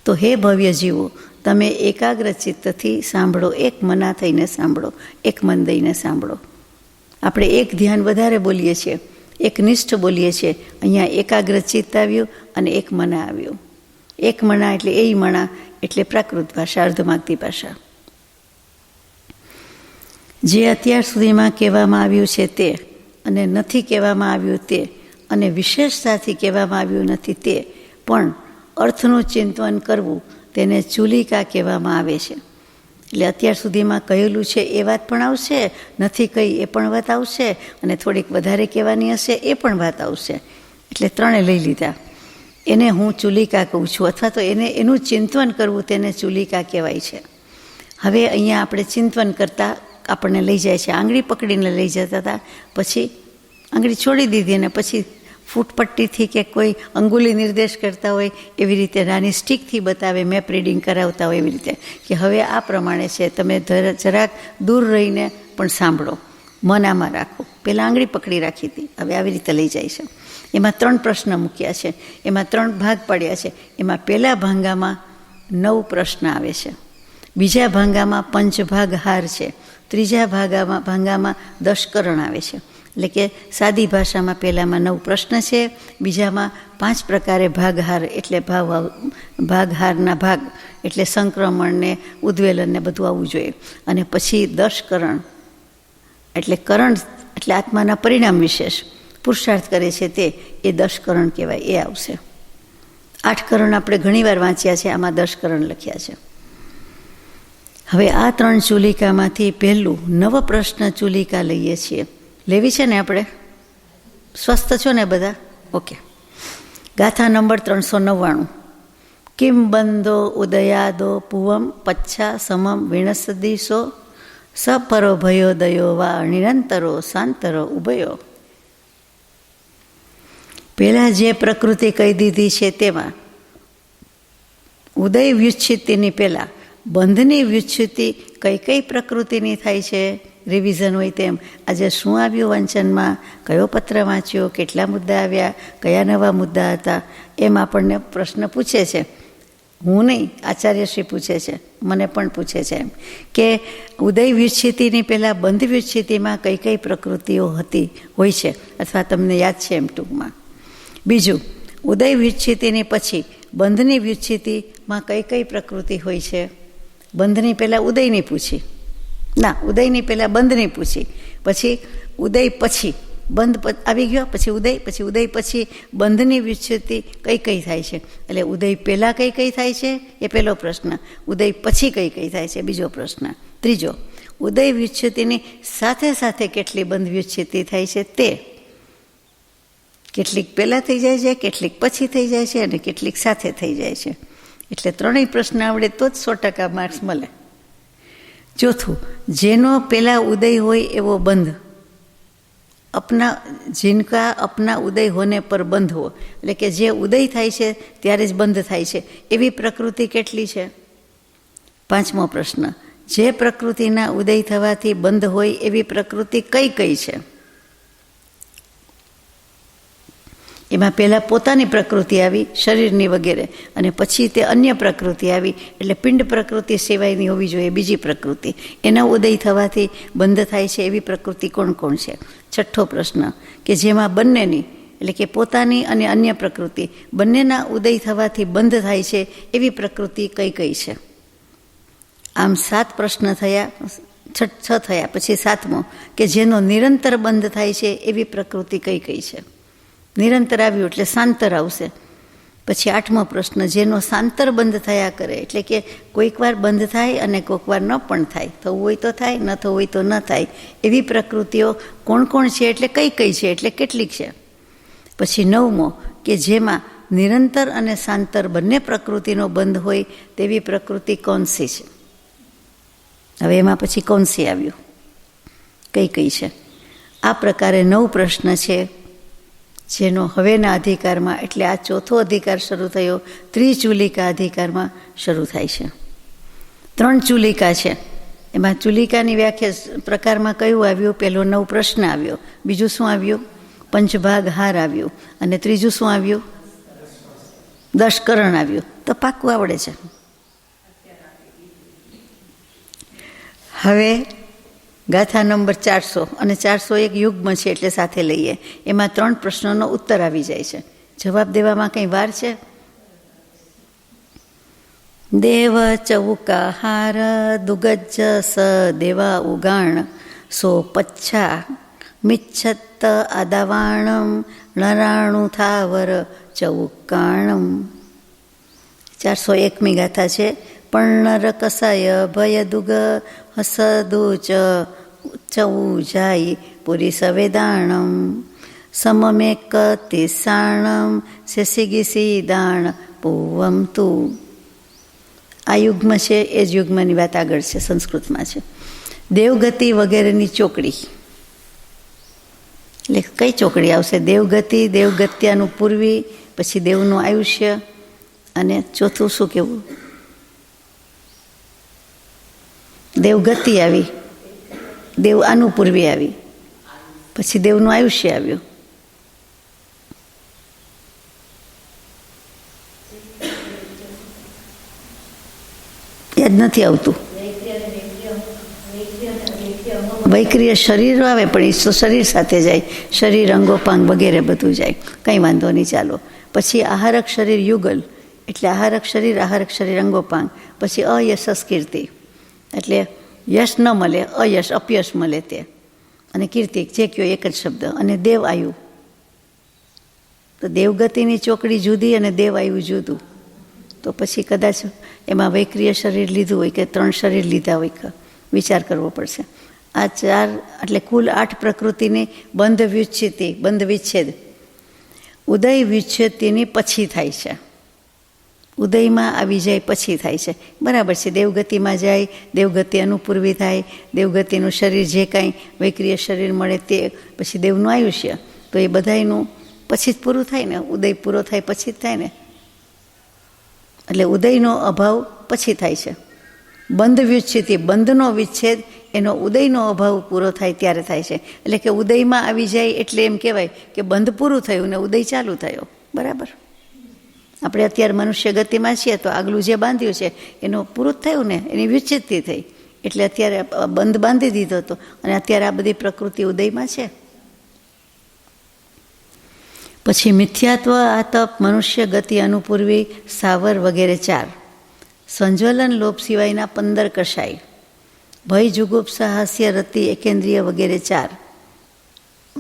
તો હે ભવ્ય જીવો, તમે એકાગ્ર ચિત્તથી સાંભળો, એક મના થઈને સાંભળો, એક મન દઈને સાંભળો. આપણે એક ધ્યાન વધારે બોલીએ છીએ, એક નિષ્ઠ બોલીએ છીએ. અહીંયા એકાગ્ર ચિત્ત આવ્યું અને એક મના આવ્યું. એક મણા એટલે એ મણા, એટલે પ્રાકૃત ભાષા, અર્ધમાગધી ભાષા. જે અત્યાર સુધીમાં કહેવામાં આવ્યું છે તે, અને નથી કહેવામાં આવ્યું તે, અને વિશેષતાથી કહેવામાં આવ્યું નથી તે, પણ અર્થનું ચિંતન કરવું તેને ચૂલિકા કહેવામાં આવે છે. એટલે અત્યાર સુધીમાં કહેલું છે એ વાત પણ આવશે, નથી કહી એ પણ વાત આવશે, અને થોડીક વધારે કહેવાની હશે એ પણ વાત આવશે. એટલે ત્રણે લઈ લીધા. એને હું ચૂલિકા કહું છું, અથવા તો એનું ચિંતન કરવું તેને ચૂલિકા કહેવાય છે. હવે અહીંયા આપણે ચિંતન કરતાં આપણને લઈ જાય છે. આંગળી પકડીને લઈ જતા હતા, પછી આંગળી છોડી દીધી, અને પછી ફૂટપટ્ટીથી કે કોઈ અંગુલી નિર્દેશ કરતા હોય એવી રીતે, નાની સ્ટીકથી બતાવે, મેપ રીડિંગ કરાવતા હોય એવી રીતે, કે હવે આ પ્રમાણે છે, તમે જરાક દૂર રહીને પણ સાંભળો, મન આમાં રાખો. પહેલાં આંગળી પકડી રાખી હતી, હવે આવી રીતે લઈ જાય છે. એમાં 3 પ્રશ્ન મૂક્યા છે, એમાં 3 ભાગ પડ્યા છે. એમાં પહેલા ભાંગામાં 9 પ્રશ્ન આવે છે, બીજા ભાંગામાં પંચભાગ હાર છે, ત્રીજા ભાંગામાં 10 કરણ આવે છે. એટલે કે સાદી ભાષામાં પહેલામાં 9 પ્રશ્ન છે, બીજામાં 5 પ્રકારે ભાગહાર, એટલે ભાગહારના ભાગ, એટલે સંક્રમણને, ઉદ્વેલનને બધું આવવું જોઈએ. અને પછી 10 કરણ, એટલે કરણ એટલે આત્માના પરિણામ વિશેષ પુરુષાર્થ કરે છે તે, એ 10 કરણ કહેવાય, એ આવશે. 8 કરણ આપણે ઘણીવાર વાંચ્યા છે, આમાં 10 કરણ લખ્યા છે. હવે આ 3 ચૂલિકામાંથી પહેલું નવ પ્રશ્ન ચૂલિકા લઈએ છીએ. લેવી છે ને આપણે? સ્વસ્થ છો ને બધા? ઓકે. ગાથા નંબર 399. કિમ બંધો ઉદયાદો પૂવમ પચ્છા સમમ વિણસદીશો સપરો ભયોદયો વા નિરંતરો શાંતરો ઉભયો. પહેલાં જે પ્રકૃતિ કહી દીધી છે તેમાં ઉદય વ્યુચ્છિતિની પહેલાં બંધની વ્યુચ્છિતિ કઈ કઈ પ્રકૃતિની થાય છે, રિવિઝન હોય તેમ. આજે શું આવ્યું વાંચનમાં, કયો પત્ર વાંચ્યો, કેટલા મુદ્દા આવ્યા, કયા નવા મુદ્દા હતા, એમ આપણને પ્રશ્ન પૂછે છે. હું નહીં, આચાર્યશ્રી પૂછે છે, મને પણ પૂછે છે એમ કે ઉદય વ્યુચ્છિતિની પહેલાં બંધ વ્યુચ્છિતિમાં કઈ કઈ પ્રકૃતિઓ હતી હોય છે, અથવા તમને યાદ છે એમ ટૂંકમાં. બીજું, ઉદય વ્યુચ્છિતિની પછી બંધની વ્યુચ્છિતિમાં કઈ કઈ પ્રકૃતિ હોય છે. બંધની પહેલાં ઉદયની પૂછી, ના, ઉદયની પહેલાં બંધની પૂછી, પછી ઉદય પછી બંધ આવી ગયો, પછી ઉદય પછી બંધની વ્યુચ્છિતિ કઈ કઈ થાય છે. એટલે ઉદય પહેલાં કઈ કઈ થાય છે એ પહેલો પ્રશ્ન, ઉદય પછી કઈ કઈ થાય છે બીજો પ્રશ્ન. ત્રીજો, ઉદય વ્યુચ્છતિની સાથે સાથે કેટલી બંધ વ્યુચ્છતિ થાય છે તે, કેટલીક પહેલાં થઈ જાય છે, કેટલીક પછી થઈ જાય છે અને કેટલીક સાથે થઈ જાય છે. એટલે ત્રણેય પ્રશ્ન આવડે તો જ 100% માર્ક્સ મળે. ચોથું, જેનો પહેલાં ઉદય હોય એવો બંધ, जिनका अपना उदय होने पर बंध हो, એટલે કે જે ઉદય થાય છે ત્યારે જ બંધ થાય છે એવી પ્રકૃતિ કેટલી છે? પાંચમો પ્રશ્ન, જે પ્રકૃતિના ઉદય થવાથી બંધ હોય એવી પ્રકૃતિ કઈ કઈ છે? એમાં પહેલાં પોતાની પ્રકૃતિ આવી શરીરની વગેરે, અને પછી તે અન્ય પ્રકૃતિ આવી, એટલે પિંડ પ્રકૃતિ સિવાયની હોવી જોઈએ બીજી પ્રકૃતિ. એના ઉદય થવાથી બંધ થાય છે એવી પ્રકૃતિ કોણ કોણ છે? છઠ્ઠો પ્રશ્ન, કે જેમાં બંનેની એટલે કે પોતાની અને અન્ય પ્રકૃતિ બંનેના ઉદય થવાથી બંધ થાય છે એવી પ્રકૃતિ કઈ કઈ છે? આમ 7 પ્રશ્ન થયા, 6 થયા. પછી 7મો, કે જેનો નિરંતર બંધ થાય છે એવી પ્રકૃતિ કઈ કઈ છે? નિરંતર આવ્યું એટલે શાંતર આવશે. પછી 8મો પ્રશ્ન, જેનો શાંતર બંધ થયા કરે, એટલે કે કોઈક વાર બંધ થાય અને કોઈક વાર ન પણ થાય, થવું હોય તો થાય, ન થવું હોય તો ન થાય એવી પ્રકૃતિઓ કોણ કોણ છે, એટલે કઈ કઈ છે, એટલે કેટલીક છે? પછી 9મો, કે જેમાં નિરંતર અને શાંતર બંને પ્રકૃતિનો બંધ હોય તેવી પ્રકૃતિ કોનસી છે? હવે એમાં પછી કોનસી આવ્યું, કઈ કઈ છે? આ પ્રકારે 9 પ્રશ્ન છે જેનો હવેના અધિકારમાં, એટલે આ ચોથો અધિકાર શરૂ થયો, ત્રિચુલિકા અધિકારમાં શરૂ થાય છે. 3 ચુલિકા છે. એમાં ચુલિકાની વ્યાખ્યા પ્રકારમાં કયું આવ્યું? પહેલો 9 પ્રશ્ન આવ્યો, બીજું શું આવ્યું? પંચભાગ હાર આવ્યું, અને ત્રીજું શું આવ્યું? 10 કરણ આવ્યું. તો પાક્કું આવડે છે. હવે ગાથા નંબર 400, અને 401 યુગ્મ છે એટલે સાથે લઈએ. એમાં 3 પ્રશ્નોનો ઉત્તર આવી જાય છે. જવાબ દેવામાં કંઈ વાર છે? દેવ ચૌકાહાર દુગજ સ દેવા ઉગાણ સો પચ્છા મિચ્છત આદાવાણમ નરાણું થાવર ચૌકાણમ. 401મી ગાથા છે. પર્ણર કસાય ભય દુગ હસદુચ ચૌ જાય પુરી સવેદાણમ સમમેક તિસાણમ શેષિગીસી દાણ પૂવમ તું. આ યુગ્મ છે એ જ યુગ્મની વાત આગળ છે, સંસ્કૃતમાં છે. દેવગતિ વગેરેની ચોકડી, એટલે કઈ ચોકડી આવશે? દેવગતિ, દેવગત્યાનું પૂર્વી, પછી દેવનું આયુષ્ય, અને ચોથું શું કેવું? દેવગતિ આવી, દેવ આનું પૂર્વી આવી, પછી દેવનું આયુષ્ય આવ્યું. યાદ નથી આવતું. વૈક્રિય શરીર આવે, પણ એ શરીર સાથે જાય, શરીર અંગોપાંગ વગેરે બધું જાય, કંઈ વાંધો નહીં, ચાલો. પછી આહારક શરીર યુગલ, એટલે આહારક શરીર અંગોપાંગ. પછી અયશસ કીર્તિ, એટલે યશ ન મળે, અયશ અપયશ મળે તે, અને કીર્તિ જે કયો એક જ શબ્દ. અને દેવ આયુ, તો દેવગતિની ચોકડી જુદી અને દેવ આયુ જુદું. તો પછી કદાચ એમાં વૈક્રિય શરીર લીધું હોય કે 3 શરીર લીધા હોય, વિચાર કરવો પડશે. આ 4 એટલે કુલ 8 પ્રકૃતિની બંધ વ્યુચ્છિતિ, બંધ વિચ્છેદ ઉદય વ્યુચ્છેદની પછી થાય છે. ઉદયમાં આવી જાય પછી થાય છે, બરાબર છે. દેવગતિમાં જાય, દેવગતિ અનુપૂર્વી થાય, દેવગતિનું શરીર જે કાંઈ વૈક્રિય શરીર મળે તે, પછી દેવનું આયુષ્ય, તો એ બધાયનું પછી જ પૂરું થાય ને. ઉદય પૂરો થાય પછી જ થાય ને, એટલે ઉદયનો અભાવ પછી થાય છે. બંધ વ્યુચ્છિતિ, બંધનો વિચ્છેદ એનો ઉદયનો અભાવ પૂરો થાય ત્યારે થાય છે. એટલે કે ઉદયમાં આવી જાય એટલે એમ કહેવાય કે બંધ પૂરું થયું ને ઉદય ચાલુ થયો, બરાબર. આપણે અત્યારે મનુષ્ય ગતિમાં છીએ તો આગલું જે બાંધ્યું છે એનું પૂરું થયું ને, એની વિચ્છેદથી થઈ, એટલે અત્યારે બંધ બાંધી દીધો હતો, અને અત્યારે આ બધી પ્રકૃતિ ઉદયમાં છે. પછી મિથ્યાત્વ, આતપ, મનુષ્ય ગતિ અનુપૂર્વી, સાવર વગેરે 4. સંજ્વલન લોભ સિવાયના 15 કષાય. ભય જુગુપ્સા હાસ્ય રતિ એકેન્દ્રિય વગેરે 4.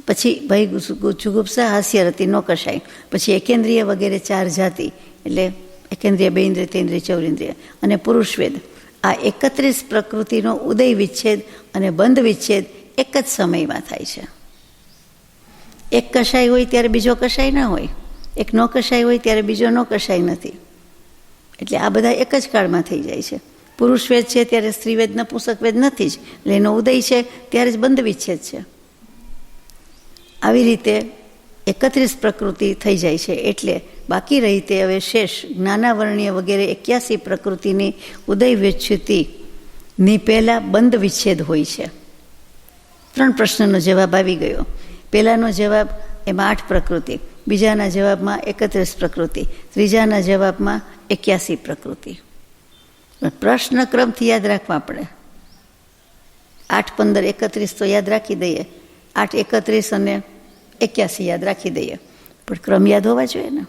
પછી ભય જુગુપ્સા હાસ્ય રતિ નો કષાય. પછી એકેન્દ્રિય વગેરે 4 જાતિ, એટલે એકેન્દ્રિય, બેન્દ્રિય, તેન્દ્રિય, ચૌરેન્દ્રિય, અને પુરુષવેદ આ 31 પ્રકૃતિનો ઉદય વિચ્છેદ અને બંધ વિચ્છેદ એક જ સમયમાં થાય છે. એક કશાય હોય ત્યારે બીજો કશાય ન હોય, એક ન કશાય હોય ત્યારે બીજો ન કશાય નથી. એટલે આ બધા એક જ કાળમાં થઈ જાય છે. પુરુષ વેદ છે ત્યારે સ્ત્રીવેદ નપુંસક વેદ નથી જ, એટલે એનો ઉદય છે ત્યારે જ બંધ વિચ્છેદ છે. આવી રીતે 31 પ્રકૃતિ થઈ જાય છે. એટલે બાકી રહી તે હવે શેષ જ્ઞાનાવર્ણીય વગેરે 81 પ્રકૃતિની ઉદય વિચ્છુતિની પહેલાં બંધ વિચ્છેદ હોય છે. 3 પ્રશ્નનો જવાબ આવી ગયો. પહેલાંનો જવાબ એમાં 8 પ્રકૃતિ, બીજાના જવાબમાં 31 પ્રકૃતિ, ત્રીજાના જવાબમાં 81 પ્રકૃતિ. પ્રશ્ન ક્રમથી યાદ રાખવા પડે. 8, 15, 31 તો યાદ રાખી દઈએ, 8, 31 અને 81 યાદ રાખી દઈએ, પણ ક્રમ યાદ હોવા જોઈએ ને.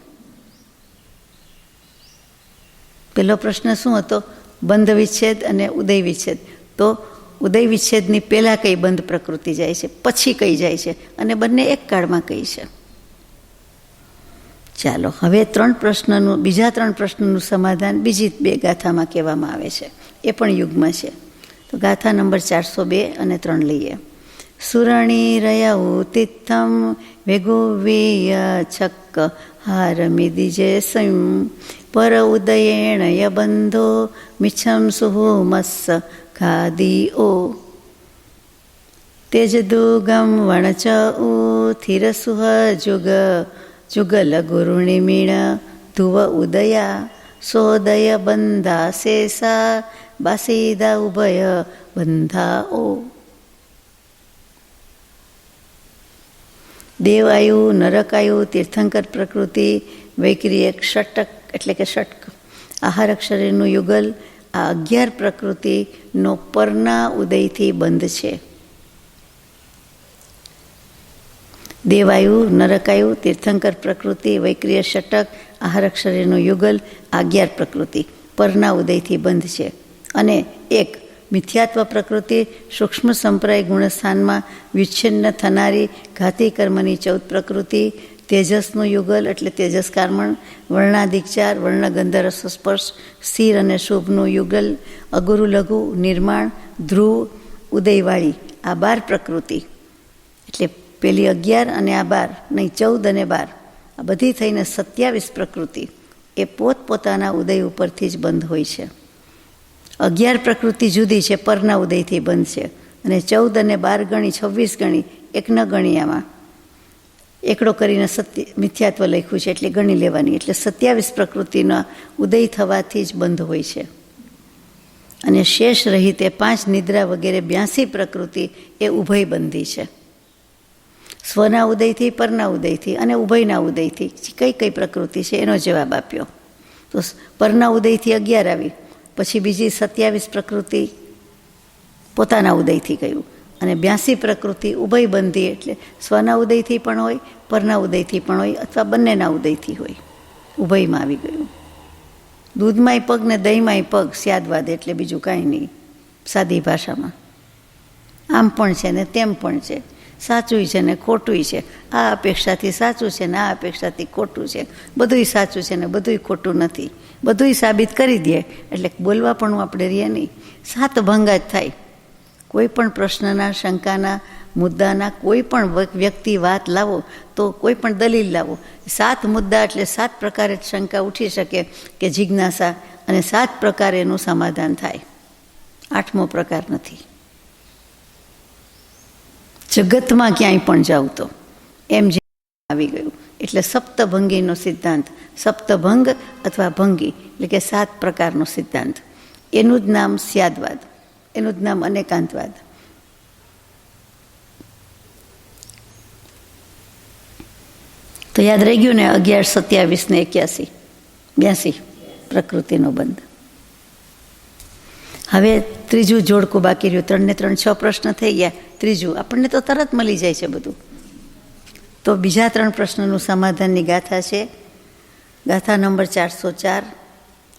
પહેલો પ્રશ્ન શું હતો? બંધ વિચ્છેદ અને ઉદય વિચ્છેદ. તો ઉદય વિચ્છેદની પહેલાં કઈ બંધ પ્રકૃતિ જાય છે, પછી કઈ જાય છે, અને બંને એક કાળમાં કઈ છે. ચાલો હવે બીજા 3 પ્રશ્નનું સમાધાન બીજી 2 ગાથામાં કહેવામાં આવે છે. એ પણ યુગમાં છે. તો ગાથા નંબર 402 અને 3 લઈએ. સુરણી રયાઉ તિથમ વેગોવેય છક્ક હારમિદિજે સંયમ પર ઉદયેણ યબંધો મિચ્છમ સુહો મસ્સ ખાદી ઓ તેજદુગમ વણચ ઉ થિરસુહ જુગલ ગુરુણીમીણ ધુવ ઉદયા સોદય બંધા શેષા બાસીદા ઉભય બંધા ઓ. દેવાયુ, નરકાયુ, તીર્થંકર પ્રકૃતિ, વૈક્રિય ષટક એટલે કે ષટક, આહારક શરીરનું યુગલ, આ 11 પ્રકૃતિનો પરના ઉદયથી બંધ છે. દેવાયુ, નરકાયુ, તીર્થંકર પ્રકૃતિ, વૈક્રિય ષટક, આહારક શરીરનું યુગલ, આ 11 પ્રકૃતિ પરના ઉદયથી બંધ છે. અને એક મિથ્યાત્વ પ્રકૃતિ સૂક્ષ્મ સંપ્રાય ગુણસ્થાનમાં વિચ્છિન્ન થનારી ઘાતી કર્મની 14 પ્રકૃતિ, તેજસનું યુગલ એટલે તેજસ કર્મણ, વર્ણાધિકચાર, વર્ણ ગંધ રસ સ્પર્શ, સ્થિર અને શુભનું યુગલ, અગુરુ લઘુ, નિર્માણ, ધ્રુવ, ઉદયવાળી, આ 12 પ્રકૃતિ. એટલે પેલી 11 અને આ 12 નહીં, 14 અને 12, આ બધી થઈને 27 પ્રકૃતિ એ પોતપોતાના ઉદય ઉપરથી જ બંધ હોય છે. 11 પ્રકૃતિ જુદી છે, પરના ઉદયથી બંધ છે, અને 14 અને 12 ગણી, 26 ગણી, એક ન ગણી, આમાં એકડો કરીને મિથ્યાત્વ લખ્યું છે એટલે ગણી લેવાની. એટલે 27 પ્રકૃતિના ઉદય થવાથી જ બંધ હોય છે. અને શેષ રહી તે 5 નિદ્રા વગેરે 82 પ્રકૃતિ એ ઉભય બંધી છે. સ્વના ઉદયથી, પરના ઉદયથી અને ઉભયના ઉદયથી કઈ કઈ પ્રકૃતિ છે એનો જવાબ આપ્યો. તો પરના ઉદયથી 11 આવી, પછી બીજી 27 પ્રકૃતિ પોતાના ઉદયથી કહ્યું, અને 82 પ્રકૃતિ ઉભય બંધી એટલે સ્વના ઉદયથી પણ હોય, પરના ઉદયથી પણ હોય, અથવા બંનેના ઉદયથી હોય, ઉભયમાં આવી ગયું. દૂધમાંય પગ ને દહીંમાંય પગ, સ્યાદવાદ એટલે બીજું કાંઈ નહીં સાદી ભાષામાં. આમ પણ છે ને તેમ પણ છે, સાચું છે ને ખોટું છે, આ અપેક્ષાથી સાચું છે ને આ અપેક્ષાથી ખોટું છે, બધુંય સાચું છે ને બધુંય ખોટું નથી, બધુંય સાબિત કરી દે એટલે બોલવા પણ આપણે રહીએ નહીં. 7 ભંગા જ થાય. કોઈ પણ પ્રશ્નના, શંકાના, મુદ્દાના કોઈ પણ વ્યક્તિ વાત લાવો તો કોઈ પણ દલીલ લાવો, 7 મુદ્દા એટલે 7 પ્રકારે શંકા ઉઠી શકે કે જિજ્ઞાસા, અને 7 પ્રકારે એનું સમાધાન થાય. 8મો પ્રકાર નથી. જગતમાં ક્યાંય પણ જાવ તો એમ જે આવી ગયું. એટલે સપ્તભંગીનો સિદ્ધાંત, સપ્તભંગ અથવા ભંગી એટલે કે 7 પ્રકારનો સિદ્ધાંત, એનું જ નામ સ્યાદવાદ, એનું જ નામ અનેકાંતવાદ. તો યાદ રહી ગયું ને, 11, 27 ને 81, 82 પ્રકૃતિનો બંધ. હવે ત્રીજું જોડકું બાકી રહ્યું. 3 ને 3 6 પ્રશ્ન થઈ ગયા. ત્રીજું આપણને તો તરત મળી જાય છે બધું. તો બીજા 3 પ્રશ્નોનું સમાધાનની ગાથા છે. ગાથા નંબર 404.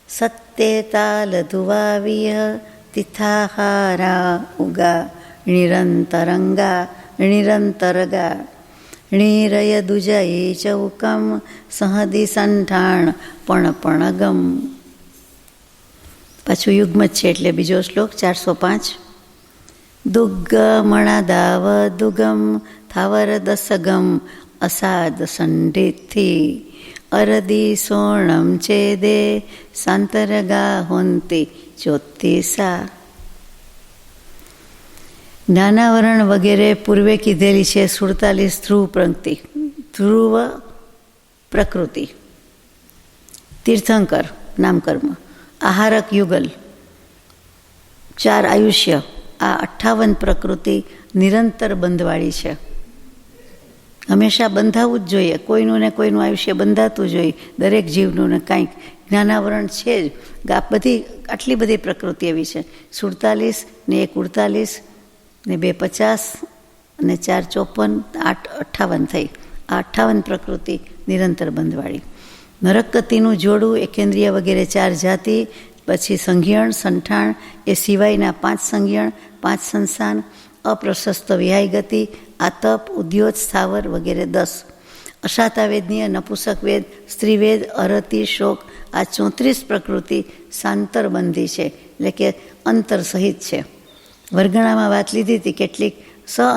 સત્યેતા લધુવાવિય તિથાહારા ઉગા નિરંતરંગા નિરંતરગા નિરય દુજયે ચૌકમ સહદી સંઠાણ પણ ગમ. પાછું યુગ્મ જ છે એટલે બીજો શ્લોક 405. દુગ્ગમણાદાવ દુગમ થાવર દસગમ અસાદ સંડિથી અરદી સોણમ ચેદે સાંતરગા હોંતી જ્યોતિષા. જ્ઞાનાવરણ વગેરે પૂર્વે કીધેલી છે 47 ધ્રુવ પ્રકૃતિ, તીર્થંકર નામકર્મ, આહારક યુગલ, 4 આયુષ્ય, આ 58 પ્રકૃતિ નિરંતર બંધવાળી છે. હંમેશા બંધાવવું જ જોઈએ. કોઈનું ને કોઈનું આયુષ્ય બંધાતું જોઈએ. દરેક જીવનું ને કાંઈક જ્ઞાનાવરણ છે જ. આટલી બધી પ્રકૃતિ એવી છે. 47 ને 1 48 ને 2 50 અને 4 54 8 58 થઈ. આ 58 પ્રકૃતિ નિરંતર બંધવાળી. નરકગતિનું જોડું, એકેન્દ્રિય વગેરે 4 જાતિ, પછી સંઘિયણ, સંઠાણ, એ સિવાયના 5 સંઘિયણ, 5 સંસાન, અપ્રશસ્ત વિહાય ગતિ, આતપ, ઉદ્યોત, સ્થાવર વગેરે 10. અશાતાવેદનીય, નપુસક વેદ, સ્ત્રીવેદ, અરતિ, શોક, આ 34 પ્રકૃતિ સાંતરબંધી છે, એટલે કે અંતર સહિત છે. વર્ગણામાં વાત લીધી હતી, કેટલીક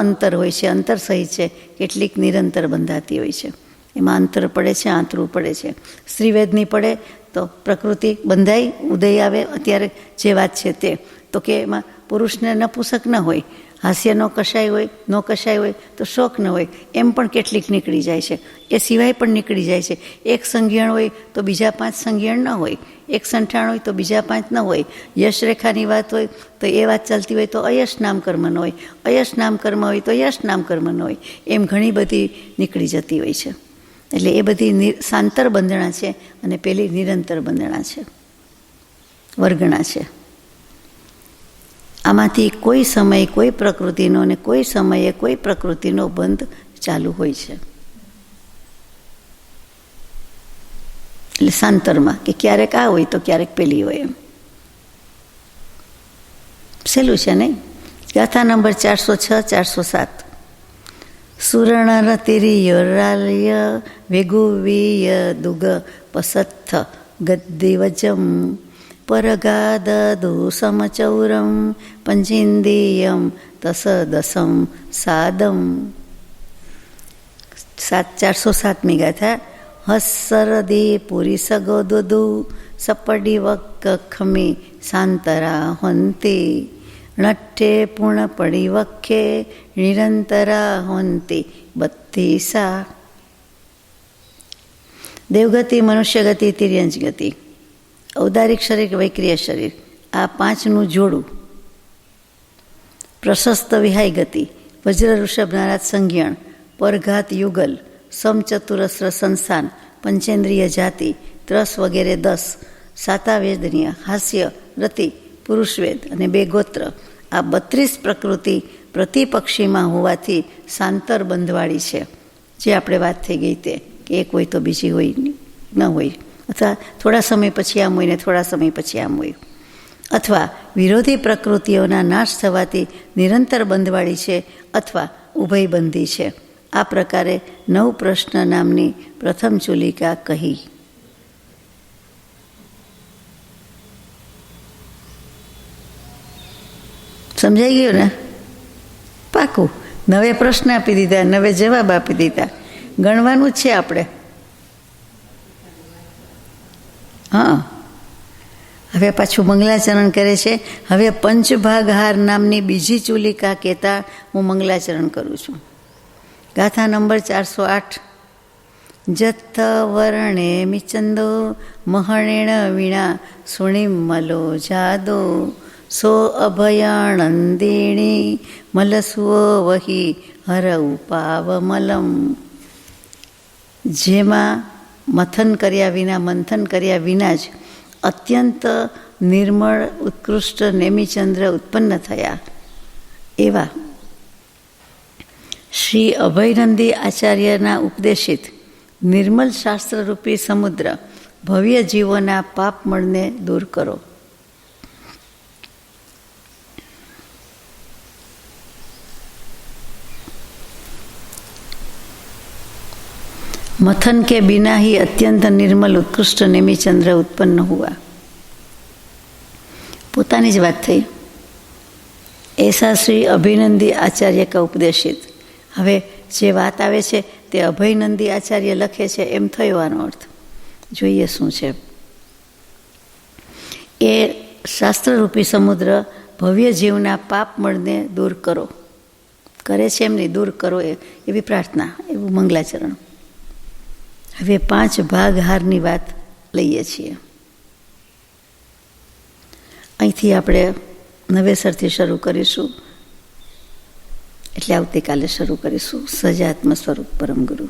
અંતર હોય છે, અંતર સહિત છે, કેટલીક નિરંતર બંધાતી હોય છે. એમાં અંતર પડે છે, આંતરું પડે છે. સ્ત્રીવેદની પડે તો પ્રકૃતિ બંધાઈ ઉદય આવે. અત્યારે જે વાત છે તે તો કે એમાં પુરુષને નપુસક ન હોય, હાસ્ય ન કશાય હોય, ન કશાય હોય તો શોક ન હોય, એમ પણ કેટલીક નીકળી જાય છે. એ સિવાય પણ નીકળી જાય છે. એક સંઘિયણ હોય તો બીજા 5 સંઘિયણ ન હોય, એક સંઠાણ હોય તો બીજા 5 ન હોય. યશરેખાની વાત હોય તો એ વાત ચાલતી હોય તો અયશ નામકર્મ ન હોય, અયશ નામકર્મ હોય તો યશ નામકર્મ ન હોય, એમ ઘણી બધી નીકળી જતી હોય છે. એટલે એ બધી સાંતર બંધણા છે અને પેલી નિરંતર બંધણા છે, વર્ગણા છે. આમાંથી કોઈ સમયે કોઈ પ્રકૃતિનો અને કોઈ સમયે કોઈ પ્રકૃતિનો બંધ ચાલુ હોય છે. એટલે સાંતરમાં કે ક્યારેક આ હોય તો ક્યારેક પેલી હોય, એમ સહેલું છે નહીં? ગાથા નંબર 406 407. સુરણરતિરિયોરાલ્ય વેગુવીય દુગ પસત્થ ગદ્દિવજમ પરગાદુ સમચૌરમ પંચિંદીયમ તસ દસમ સાદમ. 407મી ગાથા. હસ્સરદી પુરી સગોદુ સપડી વક્ક ખમી સાંતરા હોંતી નઠ્ઠે પૂર્ણ પડી વખ્ખે નિરંતરા હોંતી 32. દેવગતિ, મનુષ્યગતિ, તિર્યંજ ગતિ, ઔદારિક શરીર, વૈક્રિય શરીર, આ 5નું જોડું. પ્રશસ્ત વિહાય ગતિ, વજ્ર ઋષભ નારાજ સંજ્ઞાણ, પરઘાત યુગલ, સમચતુરસ્ર સંસ્થાન, પંચેન્દ્રિય જાતિ, ત્રસ વગેરે 10. સાતાવેદનીય, હાસ્ય, રતિ, પુરુષવેદ અને 2 ગોત્ર, આ 32 પ્રકૃતિ પ્રતિપક્ષીમાં હોવાથી સાંતર બંધવાળી છે. જે આપણે વાત થઈ ગઈ તે કે એક હોય તો બીજી હોય ન હોય, અથવા થોડા સમય પછી આમ હોય ને થોડા સમય પછી આમ હોય, અથવા વિરોધી પ્રકૃતિઓના નાશ થવાથી નિરંતર બંધવાળી છે અથવા ઉભયબંધી છે. આ પ્રકારે 9 પ્રશ્ન નામની પ્રથમ ચુલિકા કહી. સમજાઈ ગયું ને? પાકું. 9 પ્રશ્ન આપી દીધા, 9 જવાબ આપી દીધા. ગણવાનું જ છે આપણે. હા, હવે પાછું મંગલાચરણ કરે છે. હવે પંચભાગહાર નામની બીજી ચુલિકા કહેતા હું મંગલાચરણ કરું છું. ગાથા નંબર 408. જત્થ વર્ણે મિચંદો મહણેણ વીણા સુણીમલો જાદો સો અભયાણંદિણી મલસુઓ વહી હરઉ પાવમલમ. જેમાં મંથન કર્યા વિના જ અત્યંત નિર્મળ ઉત્કૃષ્ટ નેમિચંદ્ર ઉત્પન્ન થયા એવા શ્રી અભયનંદી આચાર્યના ઉપદેશિત નિર્મલ શાસ્ત્રરૂપી સમુદ્ર ભવ્ય જીવોના પાપમળને દૂર કરો. मथन के बिना ही अत्यंत निर्मल उत्कृष्ट नेमिचंद्र उत्पन्न हुआ. કથાની જ વાત થઈ. એસા શ્રી અભિનંદી આચાર્ય કા ઉપદેશિત. હવે જે વાત આવે છે તે અભયનંદી આચાર્ય લખે છે એમ થયો આનો અર્થ. જોઈએ શું છે. એ શાસ્ત્રરૂપી સમુદ્ર ભવ્ય જીવના પાપ મળને દૂર કરો. કરે છે એમની દૂર કરો એવી પ્રાર્થના, એવું મંગલાચરણ. હવે 5 ભાગ હારની વાત લઈએ છીએ. અહીંથી આપણે નવેસરથી શરૂ કરીશું, એટલે આવતીકાલે શરૂ કરીશું. સજાત્મ સ્વરૂપ પરમ ગુરુ.